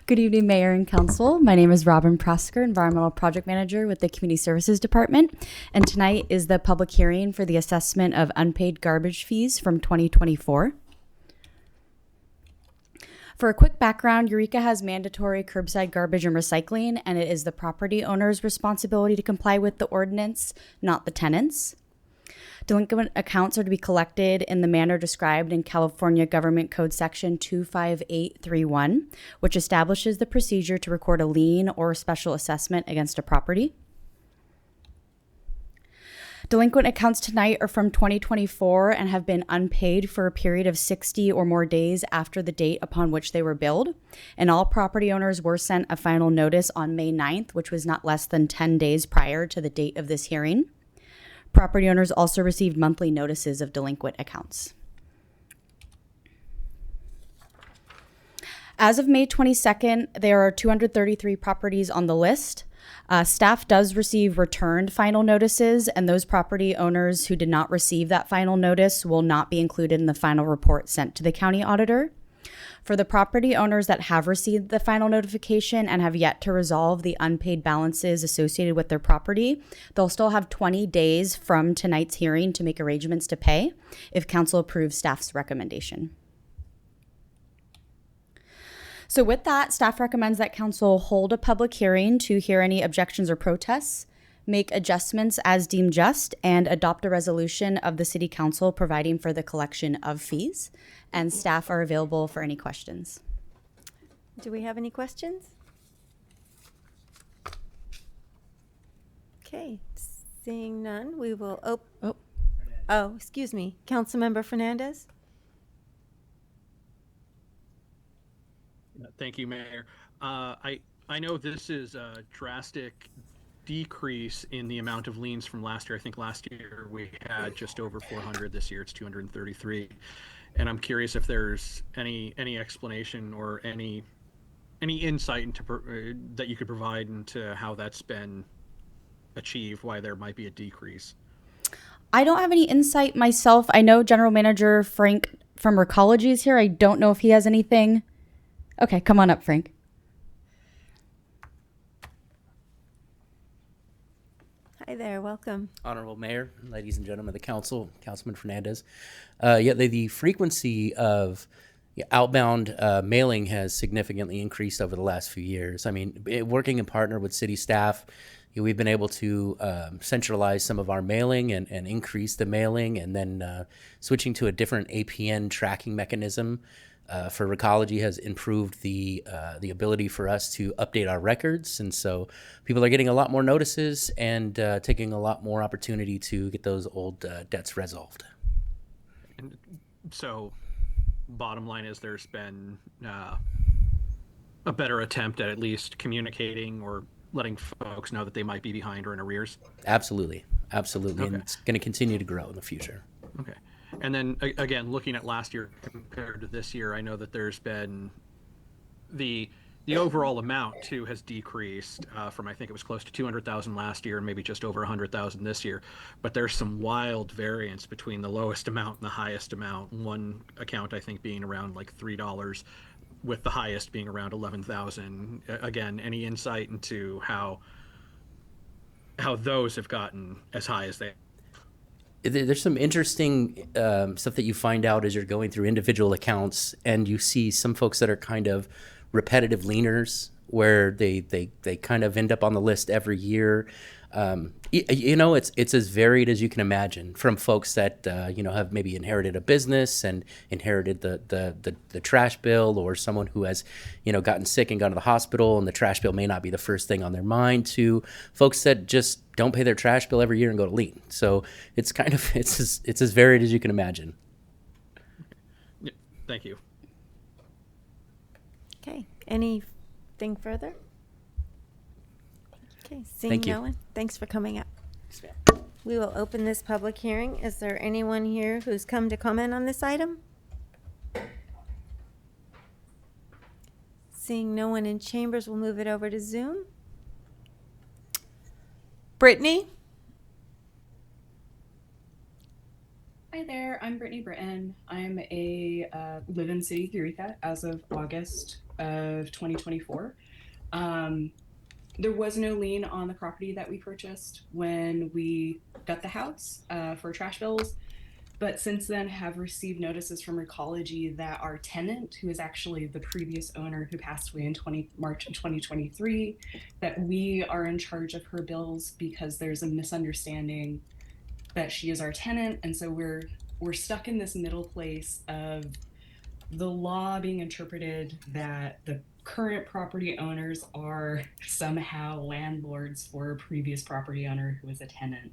Speaker 15: Good evening, Mayor and Council. My name is Robin Prasker, Environmental Project Manager with the Community Services Department, and tonight is the public hearing for the assessment of unpaid garbage fees from 2024. For a quick background, Eureka has mandatory curbside garbage and recycling, and it is the property owner's responsibility to comply with the ordinance, not the tenant's. Delinquent accounts are to be collected in the manner described in California Government Code Section 25831, which establishes the procedure to record a lien or special assessment against a property. Delinquent accounts tonight are from 2024 and have been unpaid for a period of 60 or more days after the date upon which they were billed. And all property owners were sent a final notice on May 9th, which was not less than 10 days prior to the date of this hearing. Property owners also received monthly notices of delinquent accounts. As of May 22nd, there are 233 properties on the list. Staff does receive returned final notices, and those property owners who did not receive that final notice will not be included in the final report sent to the county auditor. For the property owners that have received the final notification and have yet to resolve the unpaid balances associated with their property, they'll still have 20 days from tonight's hearing to make arrangements to pay if council approves staff's recommendation. So with that, staff recommends that council hold a public hearing to hear any objections or protests, make adjustments as deemed just, and adopt a resolution of the city council providing for the collection of fees. And staff are available for any questions.
Speaker 1: Do we have any questions? Okay, seeing none, we will excuse me, Councilmember Fernandez?
Speaker 4: Thank you, Mayor. I know this is a drastic decrease in the amount of liens from last year. I think last year we had just over 400. This year it's 233. And I'm curious if there's any explanation or any insight into that you could provide into how that's been achieved, why there might be a decrease.
Speaker 15: I don't have any insight myself. I know General Manager Frank from Recology is here. I don't know if he has anything. Okay, come on up, Frank.
Speaker 1: Hi there, welcome.
Speaker 14: Honorable Mayor, ladies and gentlemen of the council, Councilman Fernandez. The frequency of outbound mailing has significantly increased over the last few years. I mean, working in partner with city staff, we've been able to centralize some of our mailing and increase the mailing, and then switching to a different APN tracking mechanism for Recology has improved the ability for us to update our records. And so people are getting a lot more notices and taking a lot more opportunity to get those old debts resolved.
Speaker 4: And so bottom line is there's been a better attempt at least communicating or letting folks know that they might be behind or in arrears?
Speaker 14: Absolutely. Absolutely.
Speaker 4: Okay.
Speaker 14: And it's going to continue to grow in the future.
Speaker 4: Okay. And then again, looking at last year compared to this year, I know that there's been the overall amount too has decreased from, I think it was close to 200,000 last year and maybe just over 100,000 this year. But there's some wild variance between the lowest amount and the highest amount. One account, I think, being around like $3, with the highest being around 11,000. Again, any insight into how those have gotten as high as they?
Speaker 14: There's some interesting stuff that you find out as you're going through individual accounts, and you see some folks that are kind of repetitive leaners, where they kind of end up on the list every year. It's as varied as you can imagine, from folks that have maybe inherited a business and inherited the trash bill, or someone who has gotten sick and gone to the hospital and the trash bill may not be the first thing on their mind, to folks that just don't pay their trash bill every year and go to lien. So it's kind of it's as varied as you can imagine.
Speaker 4: Yeah, thank you.
Speaker 1: Okay, anything further? Okay, seeing
Speaker 14: Thank you.
Speaker 1: no one, thanks for coming up. We will open this public hearing. Is there anyone here who's come to comment on this item? Seeing no one in chambers, we'll move it over to Zoom.
Speaker 13: Brittany?
Speaker 16: Hi there, I'm Brittany Britton. I'm a live in City of Eureka as of August of 2024. There was no lien on the property that we purchased when we got the house for trash bills, but since then have received notices from Recology that our tenant, who is actually the previous owner who passed away in March of 2023, that we are in charge of her bills because there's a misunderstanding that she is our tenant. And so we're stuck in this middle place of the law being interpreted that the current property owners are somehow landlords for a previous property owner who was a tenant.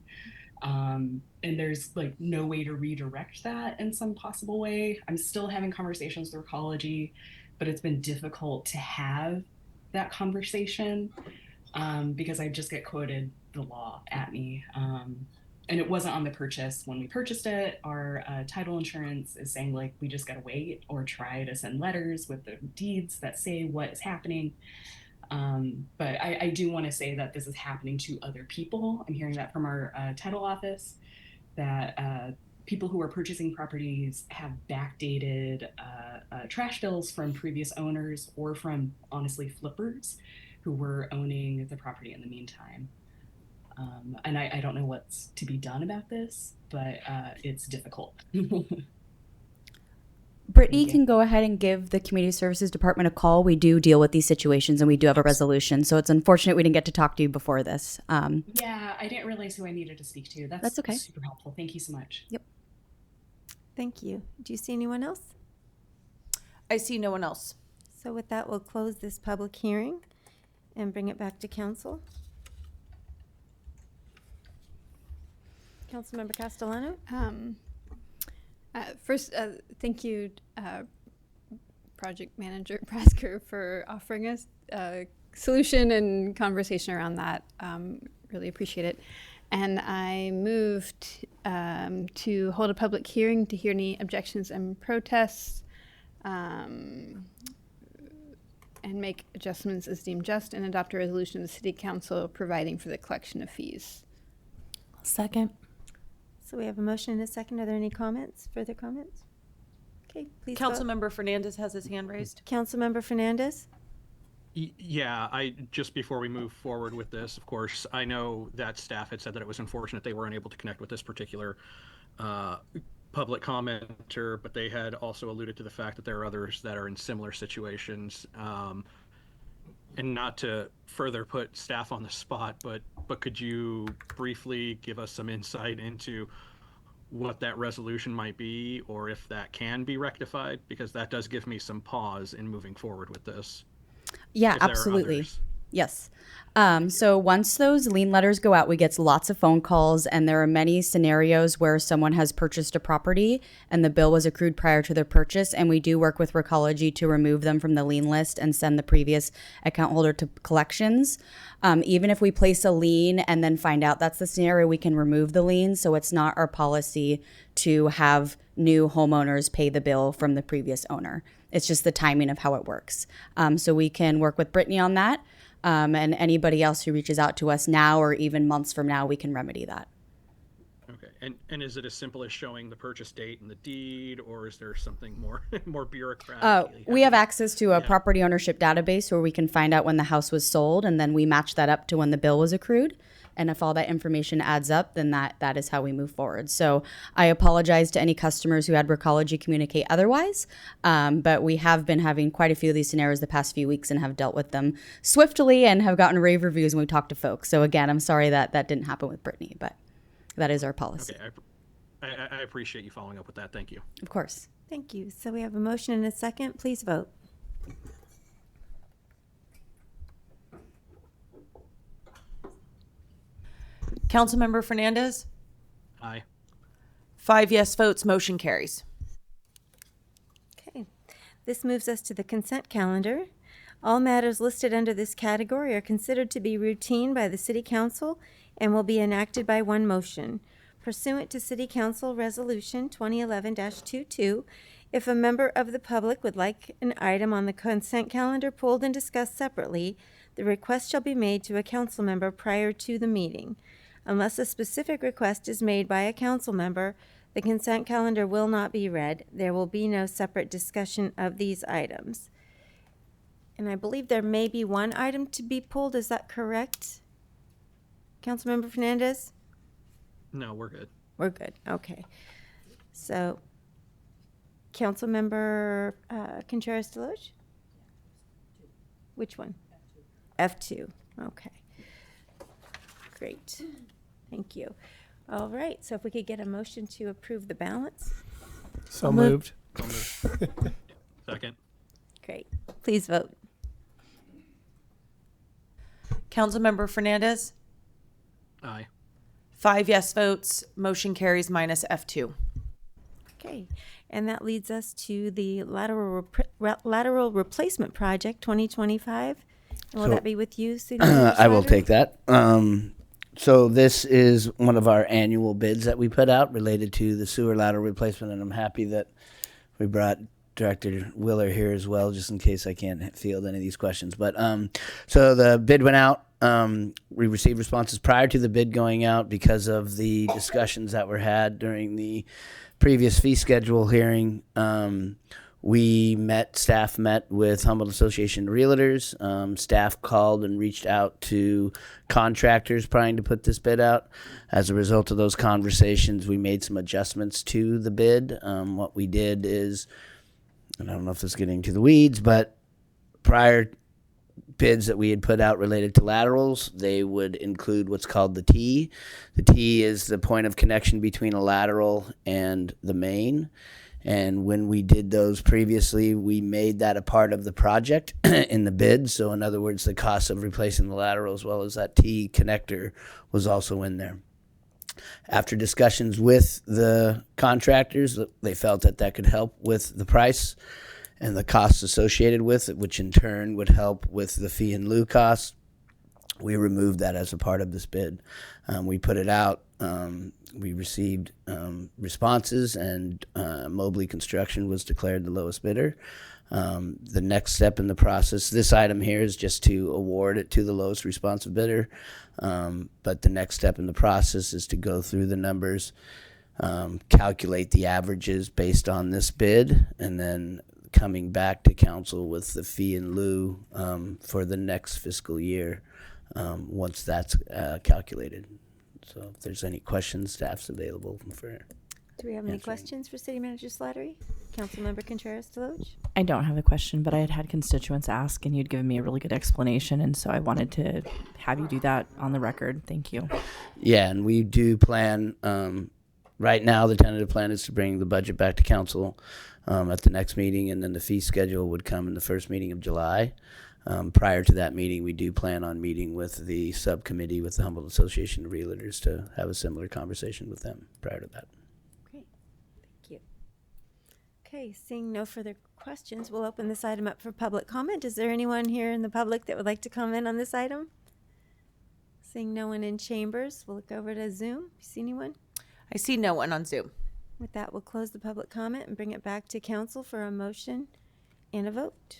Speaker 16: And there's like no way to redirect that in some possible way. I'm still having conversations with Recology, but it's been difficult to have that conversation because I just get quoted the law at me. And it wasn't on the purchase when we purchased it. Our title insurance is saying like we just gotta wait or try to send letters with the deeds that say what is happening. But I do want to say that this is happening to other people. I'm hearing that from our title office, that people who are purchasing properties have backdated trash bills from previous owners or from, honestly, flippers who were owning the property in the meantime. And I don't know what's to be done about this, but it's difficult.
Speaker 15: Brittany can go ahead and give the Community Services Department a call. We do deal with these situations and we do have a resolution. So it's unfortunate we didn't get to talk to you before this.
Speaker 16: Yeah, I didn't realize who I needed to speak to.
Speaker 15: That's okay.
Speaker 16: Super helpful. Thank you so much.
Speaker 15: Yep.
Speaker 1: Thank you. Do you see anyone else?
Speaker 13: I see no one else.
Speaker 1: So with that, we'll close this public hearing and bring it back to council. Councilmember Castellano?
Speaker 8: First, thank you, Project Manager Prasker, for offering us a solution and conversation around that. Really appreciate it. And I moved to hold a public hearing to hear any objections and protests and make adjustments as deemed just and adopt a resolution of the City Council providing for the collection of fees.
Speaker 2: Second.
Speaker 1: So we have a motion and a second. Are there any comments, further comments? Okay, please vote.
Speaker 13: Councilmember Fernandez has his hand raised.
Speaker 1: Councilmember Fernandez?
Speaker 4: Yeah, just before we move forward with this, of course, I know that staff had said that it was unfortunate they weren't able to connect with this particular public commenter, but they had also alluded to the fact that there are others that are in similar situations. And not to further put staff on the spot, but could you briefly give us some insight into what that resolution might be, or if that can be rectified? Because that does give me some pause in moving forward with this.
Speaker 15: Yeah,
Speaker 4: If there are
Speaker 15: absolutely.
Speaker 4: others.
Speaker 15: Yes. So once those lien letters go out, we get lots of phone calls, and there are many scenarios where someone has purchased a property and the bill was accrued prior to their purchase, and we do work with Recology to remove them from the lien list and send the previous account holder to collections. Even if we place a lien and then find out that's the scenario, we can remove the lien. So it's not our policy to have new homeowners pay the bill from the previous owner. It's just the timing of how it works. So we can work with Brittany on that. And anybody else who reaches out to us now or even months from now, we can remedy that.
Speaker 4: Okay, and is it as simple as showing the purchase date and the deed, or is there something more more bureaucratic?
Speaker 15: We have access to a property ownership database where we can find out when the house was sold, and then we match that up to when the bill was accrued. And if all that information adds up, then that is how we move forward. So I apologize to any customers who had Recology communicate otherwise, but we have been having quite a few of these scenarios the past few weeks and have dealt with them swiftly and have gotten rave reviews when we talk to folks. So again, I'm sorry that didn't happen with Brittany, but that is our policy.
Speaker 4: Okay, I appreciate you following up with that. Thank you.
Speaker 15: Of course.
Speaker 1: Thank you. So we have a motion and a second. Please vote.
Speaker 13: Councilmember Fernandez?
Speaker 4: Aye.
Speaker 13: 5 yes votes, motion carries.
Speaker 1: Okay. This moves us to the consent calendar. All matters listed under this category are considered to be routine by the City Council and will be enacted by one motion. Pursuant to City Council Resolution 2011-22, if a member of the public would like an item on the consent calendar pulled and discussed separately, the request shall be made to a council member prior to the meeting. Unless a specific request is made by a council member, the consent calendar will not be read. There will be no separate discussion of these items. And I believe there may be one item to be pulled. Is that correct? Councilmember Fernandez?
Speaker 4: No, we're good.
Speaker 1: We're good. Okay. So, Councilmember Contreras-Deloge? Which one? F2. Okay. Great. Thank you. All right. So if we could get a motion to approve the balance.
Speaker 17: So moved.
Speaker 4: Second.
Speaker 1: Great. Please vote.
Speaker 13: Councilmember Fernandez?
Speaker 4: Aye.
Speaker 13: 5 yes votes, motion carries minus F2.
Speaker 1: Okay, and that leads us to the lateral replacement project 2025. And will
Speaker 17: So,
Speaker 1: that be with you, City Manager
Speaker 17: I will
Speaker 1: Slattery?
Speaker 17: take that. So this is one of our annual bids that we put out related to the sewer lateral replacement, and I'm happy that we brought Director Willer here as well, just in case I can't field any of these questions. But so the bid went out. We received responses prior to the bid going out because of the discussions that were had during the previous fee schedule hearing. Staff met with Humboldt Association of Realtors. Staff called and reached out to contractors trying to put this bid out. As a result of those conversations, we made some adjustments to the bid. What we did is, and I don't know if this is getting to the weeds, but prior bids that we had put out related to laterals, they would include what's called the T. The T is the point of connection between a lateral and the main. And when we did those previously, we made that a part of the project in the bid. So in other words, the cost of replacing the lateral as well as that T connector was also in there. After discussions with the contractors, they felt that that could help with the price and the costs associated with it, which in turn would help with the fee in lieu costs. We removed that as a part of this bid. We put it out. We received responses, and Mobley Construction was declared the lowest bidder. The next step in the process, this item here is just to award it to the lowest responsive bidder. But the next step in the process is to go through the numbers, calculate the averages based on this bid, and then coming back to council with the fee in lieu for the next fiscal year once that's calculated. So if there's any questions, staff's available for
Speaker 1: Do we have any questions for City Manager Slattery? Councilmember Contreras-Deloach?
Speaker 2: I don't have a question, but I had constituents ask, and you'd given me a really good explanation, and so I wanted to have you do that on the record. Thank you.
Speaker 17: Yeah, and we do plan, right now the tentative plan is to bring the budget back to council at the next meeting, and then the fee schedule would come in the first meeting of July. Prior to that meeting, we do plan on meeting with the subcommittee with the Humboldt Association of Realtors to have a similar conversation with them prior to that.
Speaker 1: Great, thank you. Okay, seeing no further questions, we'll open this item up for public comment. Is there anyone here in the public that would like to comment on this item? Seeing no one in chambers, we'll look over to Zoom. You see anyone?
Speaker 13: I see no one on Zoom.
Speaker 1: With that, we'll close the public comment and bring it back to council for a motion and a vote.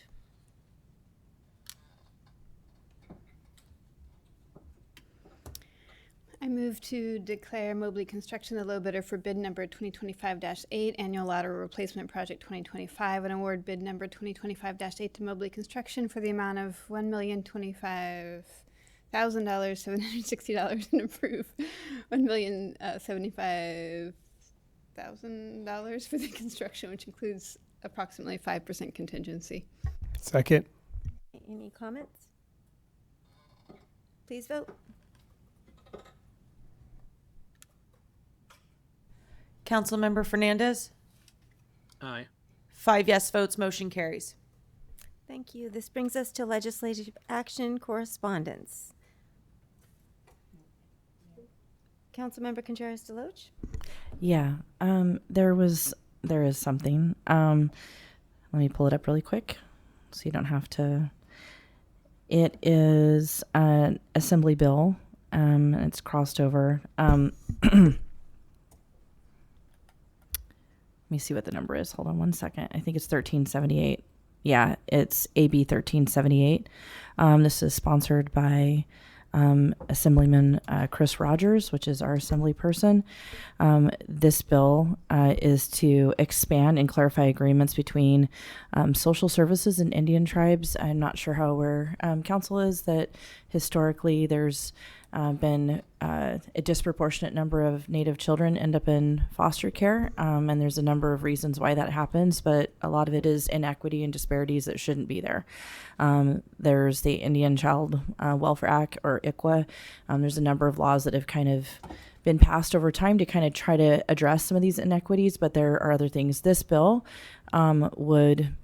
Speaker 8: I move to declare Mobley Construction the low bidder for bid number 2025-8, annual lateral replacement project 2025, and award bid number 2025-8 to Mobley Construction for the amount of $1,025,000, $760, and approve $1,075,000 for the construction, which includes approximately 5% contingency.
Speaker 18: Second.
Speaker 1: Any comments? Please vote.
Speaker 13: Councilmember Fernandez?
Speaker 4: Aye.
Speaker 13: 5 yes votes, motion carries.
Speaker 1: Thank you. This brings us to legislative action correspondence. Councilmember Contreras-Deloach?
Speaker 2: Yeah, there is something. Let me pull it up really quick so you don't have to. It is an assembly bill. It's crossed over. Let me see what the number is. Hold on one second. I think it's 1378. Yeah, it's AB 1378. This is sponsored by Assemblyman Chris Rogers, which is our assembly person. This bill is to expand and clarify agreements between social services and Indian tribes. I'm not sure how where council is that historically there's been a disproportionate number of Native children end up in foster care, and there's a number of reasons why that happens, but a lot of it is inequity and disparities that shouldn't be there. There's the Indian Child Welfare Act, or ICWA. There's a number of laws that have kind of been passed over time to kind of try to address some of these inequities, but there are other things. This bill would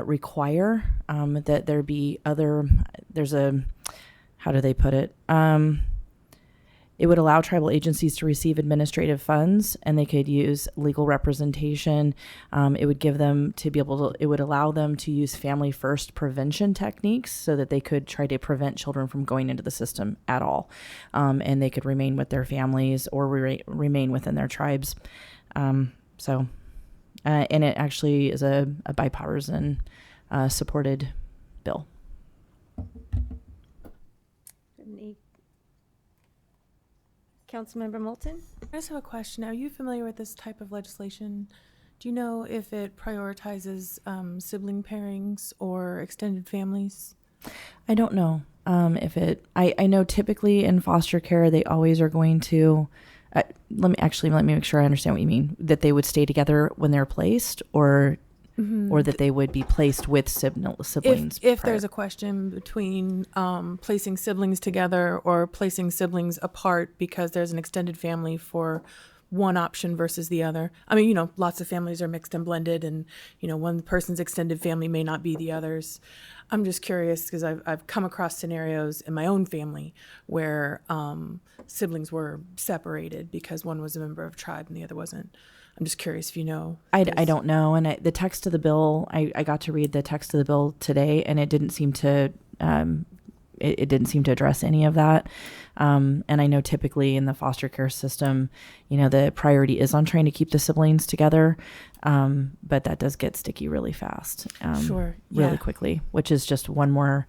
Speaker 2: require that there be other, there's a how do they put it? It would allow tribal agencies to receive administrative funds, and they could use legal representation. It would give them to be able to, it would allow them to use family first prevention techniques so that they could try to prevent children from going into the system at all. And they could remain with their families or remain within their tribes. And it actually is a bipartisan supported bill.
Speaker 1: Councilmember Moulton?
Speaker 3: I just have a question. Are you familiar with this type of legislation? Do you know if it prioritizes sibling pairings or extended families?
Speaker 2: I don't know if it. I know typically in foster care they always are going to. Let me make sure I understand what you mean. That they would stay together when they're placed, or that they would be placed with siblings.
Speaker 3: If there's a question between placing siblings together or placing siblings apart because there's an extended family for one option versus the other. I mean, lots of families are mixed and blended, and one person's extended family may not be the other's. I'm just curious because I've come across scenarios in my own family where siblings were separated because one was a member of a tribe and the other wasn't. I'm just curious if you know.
Speaker 2: I don't know. And the text of the bill, I got to read the text of the bill today, and it didn't seem to it didn't seem to address any of that. And I know typically in the foster care system, the priority is on trying to keep the siblings together. But that does get sticky really fast, really quickly, which is just one more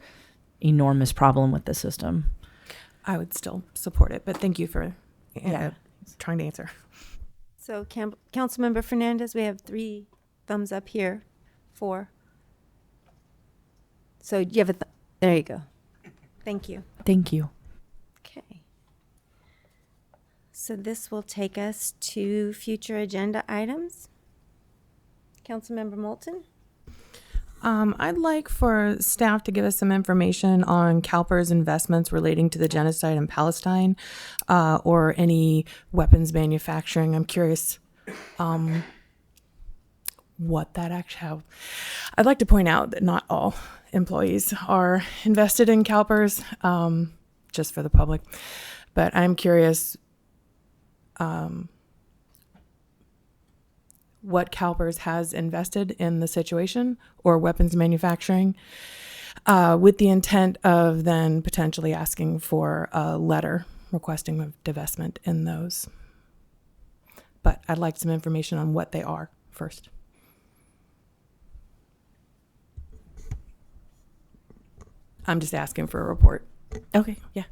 Speaker 2: enormous problem with the system.
Speaker 3: I would still support it, but thank you for trying to answer.
Speaker 1: So Councilmember Fernandez, we have 3 thumbs up here, 4. So you have there you go. Thank you.
Speaker 2: Thank you.
Speaker 1: Okay. So this will take us to future agenda items. Councilmember Moulton?
Speaker 3: I'd like for staff to give us some information on CalPERS investments relating to the genocide in Palestine or any weapons manufacturing. I'm curious what that actually. I'd like to point out that not all employees are invested in CalPERS, just for the public. But I'm curious what CalPERS has invested in the situation or weapons manufacturing with the intent of then potentially asking for a letter requesting of divestment in those. But I'd like some information on what they are first. I'm just asking for a report.
Speaker 2: Okay, yeah.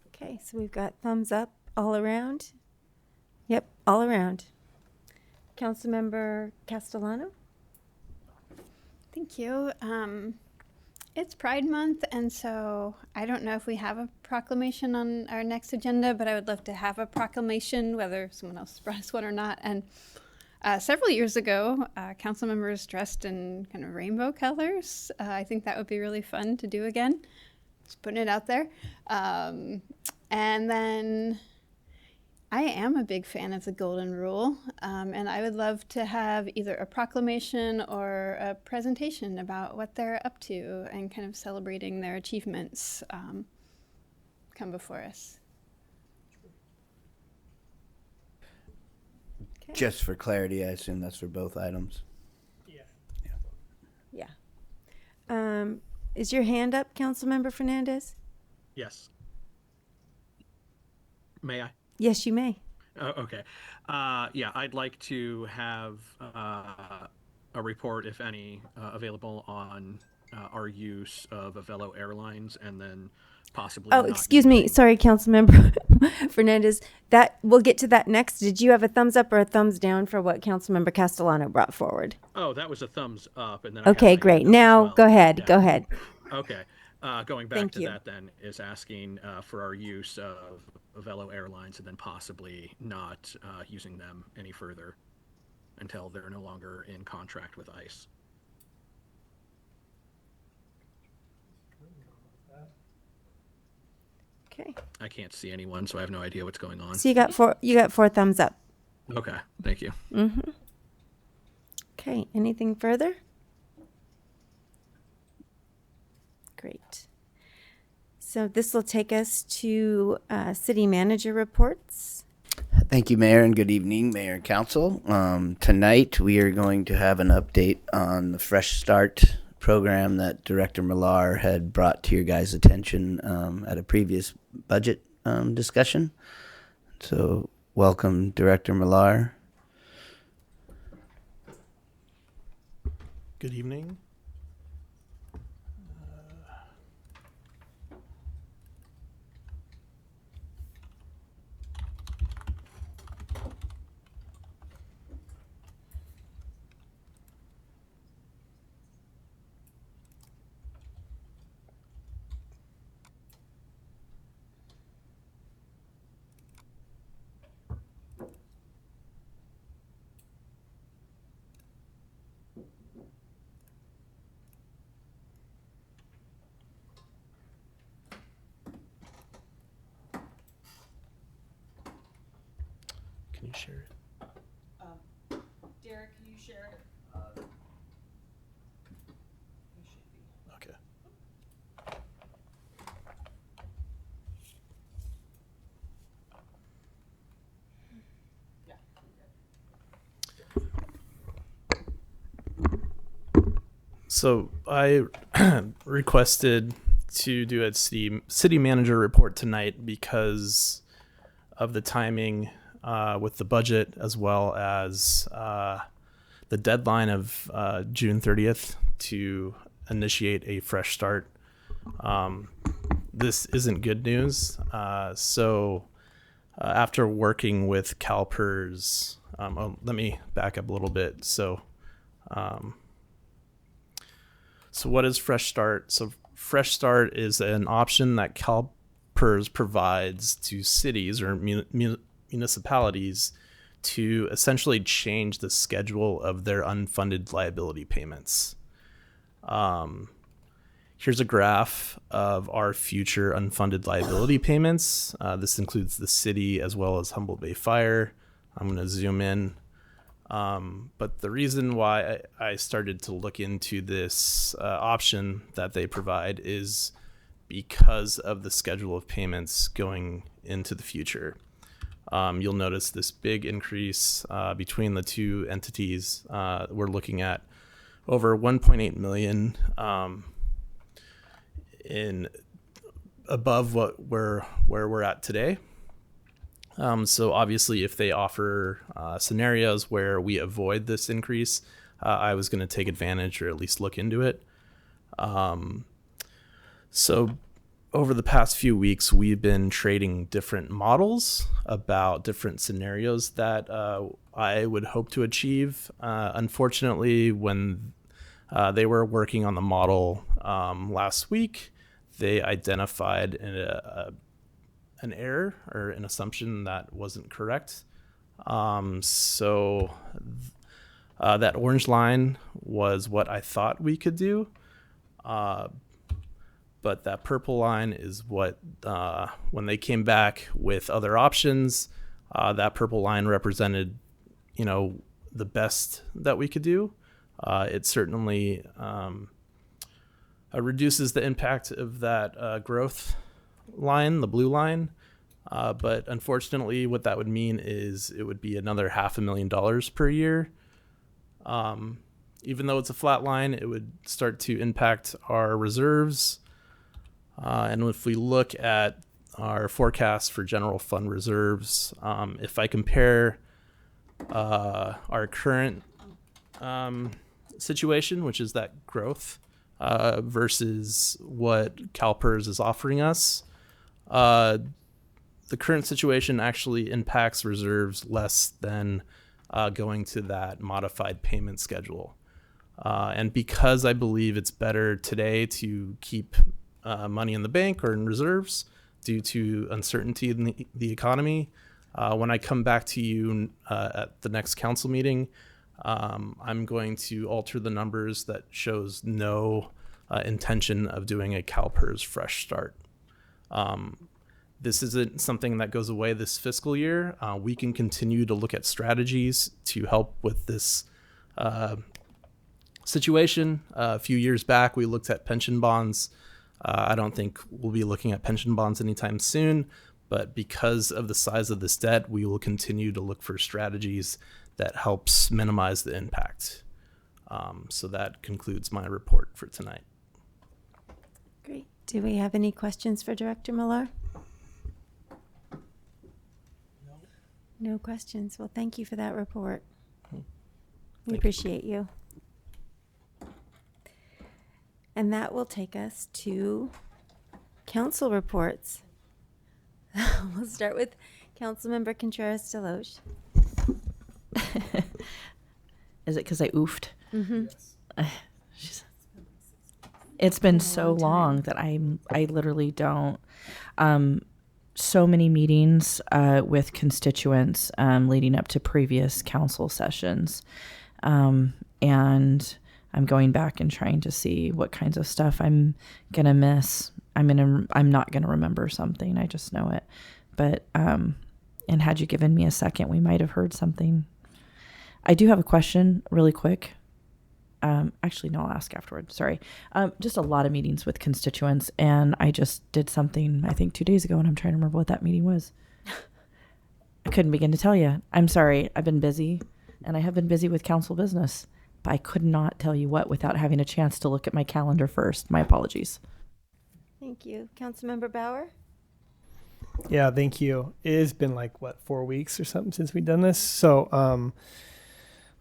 Speaker 1: Okay, so we've got thumbs up all around. Yep, all around. Councilmember Castellano?
Speaker 8: Thank you. It's Pride Month, and so I don't know if we have a proclamation on our next agenda, but I would love to have a proclamation, whether someone else brought us one or not. And several years ago, council members dressed in kind of rainbow colors. I think that would be really fun to do again. Just putting it out there. And then I am a big fan of the Golden Rule, and I would love to have either a proclamation or a presentation about what they're up to and kind of celebrating their achievements come before us.
Speaker 1: Okay.
Speaker 17: Just for clarity, I assume that's for both items.
Speaker 1: Yeah. Is your hand up, Councilmember Fernandez?
Speaker 4: Yes. May I?
Speaker 1: Yes, you may.
Speaker 4: Oh, okay. Yeah, I'd like to have a report, if any, available on our use of Avelo Airlines, and then possibly.
Speaker 1: Oh, excuse me. Sorry, Councilmember Fernandez. We'll get to that next. Did you have a thumbs up or a thumbs down for what Councilmember Castellano brought forward?
Speaker 4: Oh, that was a thumbs up, and then.
Speaker 1: Okay, great. Now go ahead.
Speaker 4: Yeah.
Speaker 1: Go ahead.
Speaker 4: Okay. Going back
Speaker 1: Thank
Speaker 4: to
Speaker 1: you.
Speaker 4: that then is asking for our use of Avelo Airlines and then possibly not using them any further until they're no longer in contract with ICE.
Speaker 1: Okay.
Speaker 4: I can't see anyone, so I have no idea what's going on.
Speaker 1: So you got 4 thumbs up.
Speaker 4: Okay, thank you.
Speaker 1: Mm-hmm. Okay, anything further? Great. So this will take us to city manager reports.
Speaker 17: Thank you, Mayor, and good evening, Mayor and Council. Tonight, we are going to have an update on the Fresh Start program that Director Millar had brought to your guys' attention at a previous budget discussion. So, welcome, Director Millar.
Speaker 18: Good evening. Can you share it?
Speaker 3: Derek, can you share it?
Speaker 18: Okay. So I requested to do a city manager report tonight because of the timing with the budget, as well as the deadline of June 30th to initiate a fresh start. This isn't good news. So after working with CalPERS, let me back up a little bit. So what is Fresh Start? So Fresh Start is an option that CalPERS provides to cities or municipalities to essentially change the schedule of their unfunded liability payments. Here's a graph of our future unfunded liability payments. This includes the city as well as Humboldt Bay Fire. I'm going to zoom in. But the reason why I started to look into this option that they provide is because of the schedule of payments going into the future. You'll notice this big increase between the two entities. We're looking at over 1.8 million in above where we're at today. So obviously, if they offer scenarios where we avoid this increase, I was going to take advantage or at least look into it. So over the past few weeks, we've been trading different models about different scenarios that I would hope to achieve. Unfortunately, when they were working on the model last week, they identified an error or an assumption that wasn't correct. So that orange line was what I thought we could do. But that purple line is what, when they came back with other options, that purple line represented, the best that we could do. It certainly reduces the impact of that growth line, the blue line. But unfortunately, what that would mean is it would be another $500,000 per year. Even though it's a flat line, it would start to impact our reserves. And if we look at our forecast for general fund reserves, if I compare our current situation, which is that growth, versus what CalPERS is offering us, the current situation actually impacts reserves less than going to that modified payment schedule. And because I believe it's better today to keep money in the bank or in reserves due to uncertainty in the economy, when I come back to you at the next council meeting, I'm going to alter the numbers that shows no intention of doing a CalPERS fresh start. This isn't something that goes away this fiscal year. We can continue to look at strategies to help with this situation. A few years back, we looked at pension bonds. I don't think we'll be looking at pension bonds anytime soon, but because of the size of this debt, we will continue to look for strategies that helps minimize the impact. So that concludes my report for tonight.
Speaker 1: Great. Do we have any questions for Director Millar? No questions. Well, thank you for that report. We appreciate you. And that will take us to council reports. We'll start with Councilmember Contreras-Deloche.
Speaker 2: Is it because I oofed?
Speaker 1: Mm-hmm.
Speaker 2: It's been so long that I literally don't. So many meetings with constituents leading up to previous council sessions, and I'm going back and trying to see what kinds of stuff I'm gonna miss. I'm not gonna remember something. I just know it. But and had you given me a second, we might have heard something. I do have a question, really quick. Actually, no, I'll ask afterward. Sorry. Just a lot of meetings with constituents, and I just did something, I think 2 days ago, and I'm trying to remember what that meeting was. I couldn't begin to tell you. I'm sorry. I've been busy, and I have been busy with council business, but I could not tell you what without having a chance to look at my calendar first. My apologies.
Speaker 1: Thank you. Councilmember Bauer?
Speaker 19: Yeah, thank you. It has been 4 weeks or something since we've done this. So,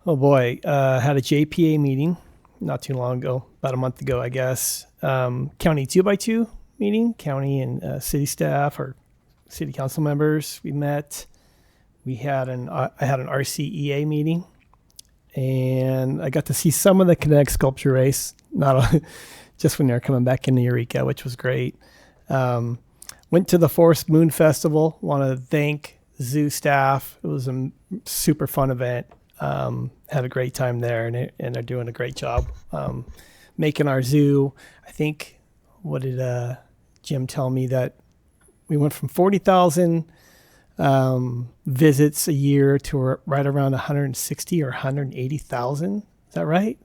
Speaker 19: oh boy, had a JPA meeting not too long ago, about a month ago, I guess. County 2x2 meeting, county and city staff or city council members. We met. I had an RCEA meeting, and I got to see some of the kinetic sculpture race, just when they were coming back into Eureka, which was great. Went to the Forest Moon Festival. Want to thank zoo staff. It was a super fun event. Had a great time there, and they're doing a great job making our zoo. I think, what did Jim tell me, that we went from 40,000 visits a year to right around 160 or 180,000. Is that right?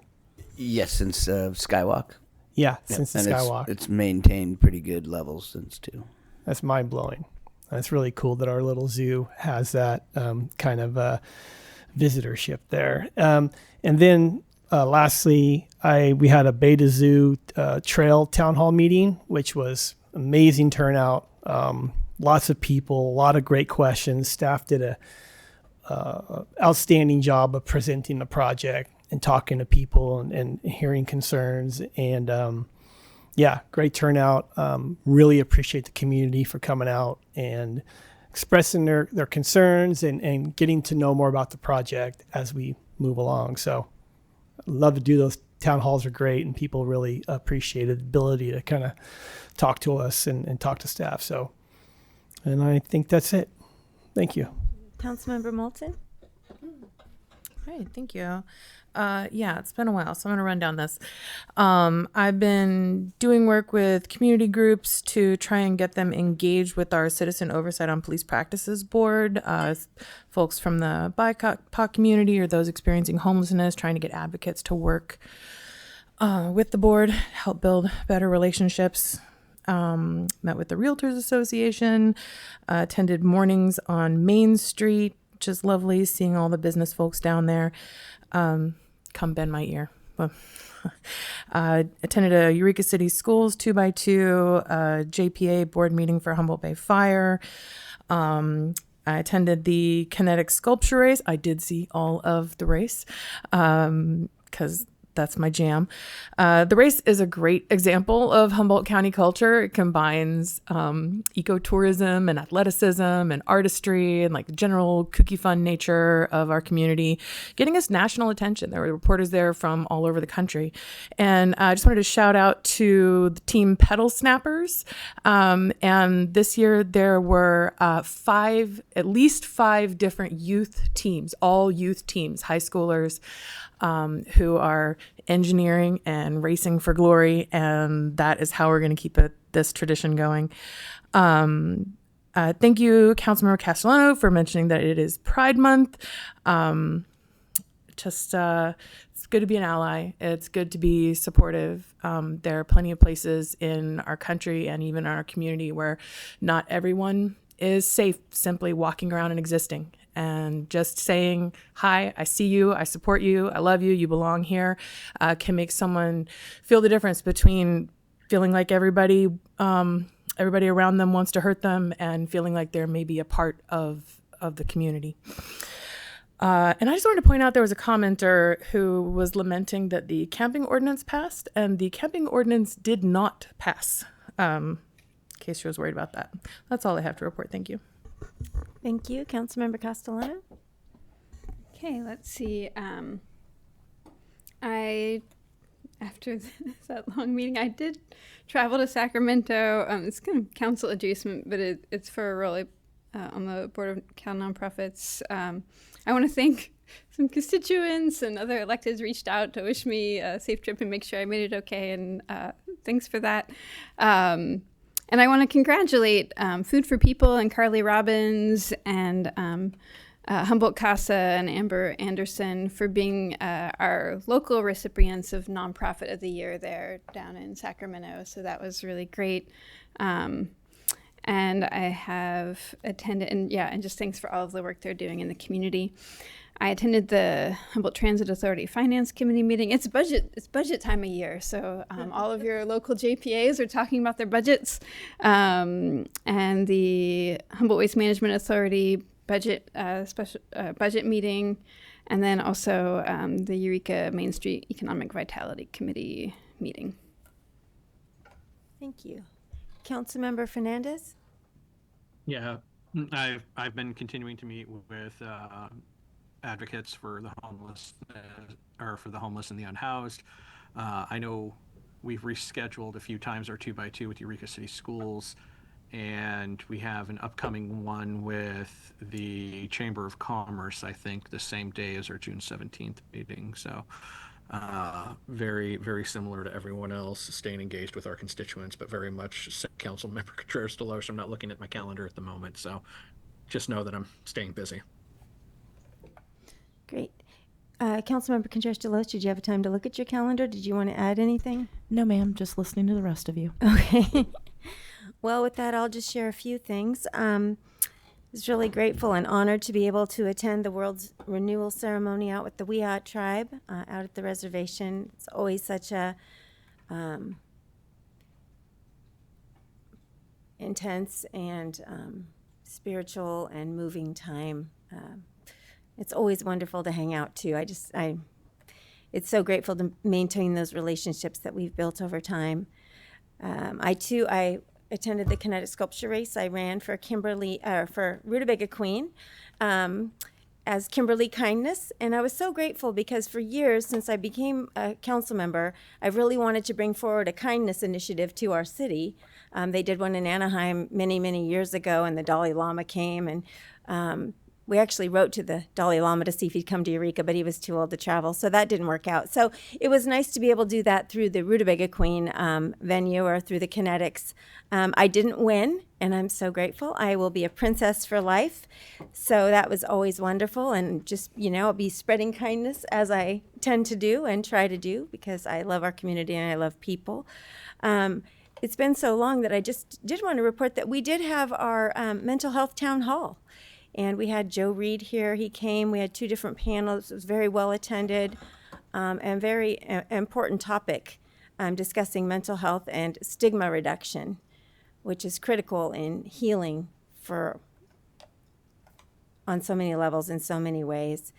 Speaker 17: Yes, since Skywalk.
Speaker 19: Yeah, since the Skywalk.
Speaker 17: It's maintained pretty good levels since too.
Speaker 19: That's mind blowing. It's really cool that our little zoo has that kind of visitorship there. And then lastly, we had a Beta Zoo Trail Town Hall meeting, which was amazing turnout. Lots of people, a lot of great questions. Staff did a outstanding job of presenting the project and talking to people and hearing concerns. And yeah, great turnout. Really appreciate the community for coming out and expressing their concerns and getting to know more about the project as we move along. So I'd love to do those. Town halls are great, and people really appreciated the ability to kind of talk to us and talk to staff. So, and I think that's it. Thank you.
Speaker 1: Councilmember Moulton?
Speaker 3: Hi, thank you. Yeah, it's been a while, so I'm going to run down this. I've been doing work with community groups to try and get them engaged with our Citizen Oversight on Police Practices Board, folks from the BIPOC community or those experiencing homelessness, trying to get advocates to work with the board, help build better relationships. Met with the Realtors Association, attended mornings on Main Street, which is lovely, seeing all the business folks down there. Come bend my ear. Attended a Eureka City Schools 2x2, JPA board meeting for Humboldt Bay Fire. I attended the kinetic sculpture race. I did see all of the race because that's my jam. The race is a great example of Humboldt County culture. It combines ecotourism and athleticism and artistry and like the general kooky fun nature of our community, getting us national attention. There were reporters there from all over the country. And I just wanted to shout out to the team Pedal Snappers. And this year there were at least five different youth teams, all youth teams, high schoolers, who are engineering and racing for glory, and that is how we're going to keep this tradition going. Thank you, Councilmember Castellano, for mentioning that it is Pride Month. It's It's good to be an ally. It's good to be supportive. There are plenty of places in our country and even our community where not everyone is safe simply walking around and existing. And just saying, hi, I see you, I support you, I love you, you belong here, can make someone feel the difference between feeling like everybody around them wants to hurt them and feeling like they're maybe a part of the community. And I just wanted to point out there was a commenter who was lamenting that the camping ordinance passed, and the camping ordinance did not pass, in case she was worried about that. That's all I have to report. Thank you.
Speaker 1: Thank you. Councilmember Castellano?
Speaker 8: Okay, let's see. After that long meeting, I did travel to Sacramento. It's kind of council adjacent, but it's for a role on the Board of Cal Nonprofits. I want to thank some constituents and other electeds reached out to wish me a safe trip and make sure I made it okay, and thanks for that. And I want to congratulate Food for People and Carly Robbins and Humboldt Casa and Amber Anderson for being our local recipients of Nonprofit of the Year there down in Sacramento. So that was really great. And I have attended, and just thanks for all of the work they're doing in the community. I attended the Humboldt Transit Authority Finance Committee meeting. It's budget time of year, so all of your local JPAs are talking about their budgets, and the Humboldt Waste Management Authority budget budget meeting, and then also the Eureka Main Street Economic Vitality Committee meeting.
Speaker 1: Thank you. Councilmember Fernandez?
Speaker 4: Yeah, I've been continuing to meet with advocates for the homeless, or for the homeless and the unhoused. I know we've rescheduled a few times our 2x2 with Eureka City Schools, and we have an upcoming one with the Chamber of Commerce, I think, the same day as our June 17th meeting. So very, very similar to everyone else, staying engaged with our constituents, but very much Council Member Contreras-Deloche. I'm not looking at my calendar at the moment, so just know that I'm staying busy.
Speaker 1: Great. Councilmember Contreras-Deloche, did you have time to look at your calendar? Did you want to add anything?
Speaker 2: No, ma'am. Just listening to the rest of you.
Speaker 1: Okay. Well, with that, I'll just share a few things. I was really grateful and honored to be able to attend the World's Renewal Ceremony out with the Wiyot tribe out at the reservation. It's always such a intense and spiritual and moving time. It's always wonderful to hang out too. It's so grateful to maintain those relationships that we've built over time. I attended the kinetic sculpture race. I ran for for Rutabaga Queen as Kimberly Kindness, and I was so grateful because for years since I became a council member, I really wanted to bring forward a kindness initiative to our city. They did one in Anaheim many, many years ago, and the Dalai Lama came, and we actually wrote to the Dalai Lama to see if he'd come to Eureka, but he was too old to travel, so that didn't work out. So it was nice to be able to do that through the Rutabaga Queen venue or through the Kinetics. I didn't win, and I'm so grateful. I will be a princess for life, so that was always wonderful. And just, I'll be spreading kindness as I tend to do and try to do because I love our community and I love people. It's been so long that I just did want to report that we did have our mental health town hall. And we had Joe Reed here. He came. We had 2 different panels. It was very well attended and very important topic discussing mental health and stigma reduction, which is critical in healing on so many levels in so many ways.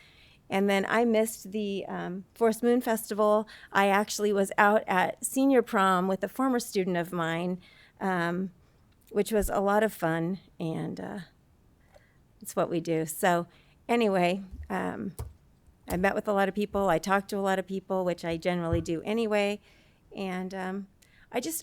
Speaker 1: And then I missed the Forest Moon Festival. I actually was out at senior prom with a former student of mine, which was a lot of fun, and it's what we do. So anyway, I met with a lot of people. I talked to a lot of people, which I generally do anyway. And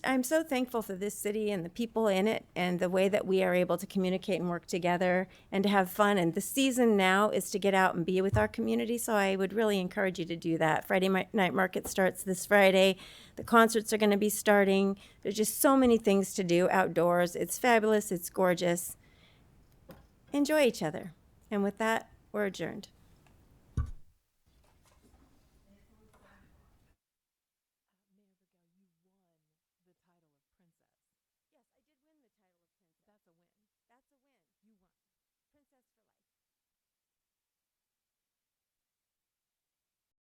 Speaker 1: I'm so thankful for this city and the people in it and the way that we are able to communicate and work together and to have fun. And the season now is to get out and be with our community. So I would really encourage you to do that. Friday Night Market starts this Friday. The concerts are going to be starting. There's just so many things to do outdoors. It's fabulous. It's gorgeous. Enjoy each other. And with that, we're adjourned. That's a win. That's a win.
Speaker 20: You won.
Speaker 1: Princess for life.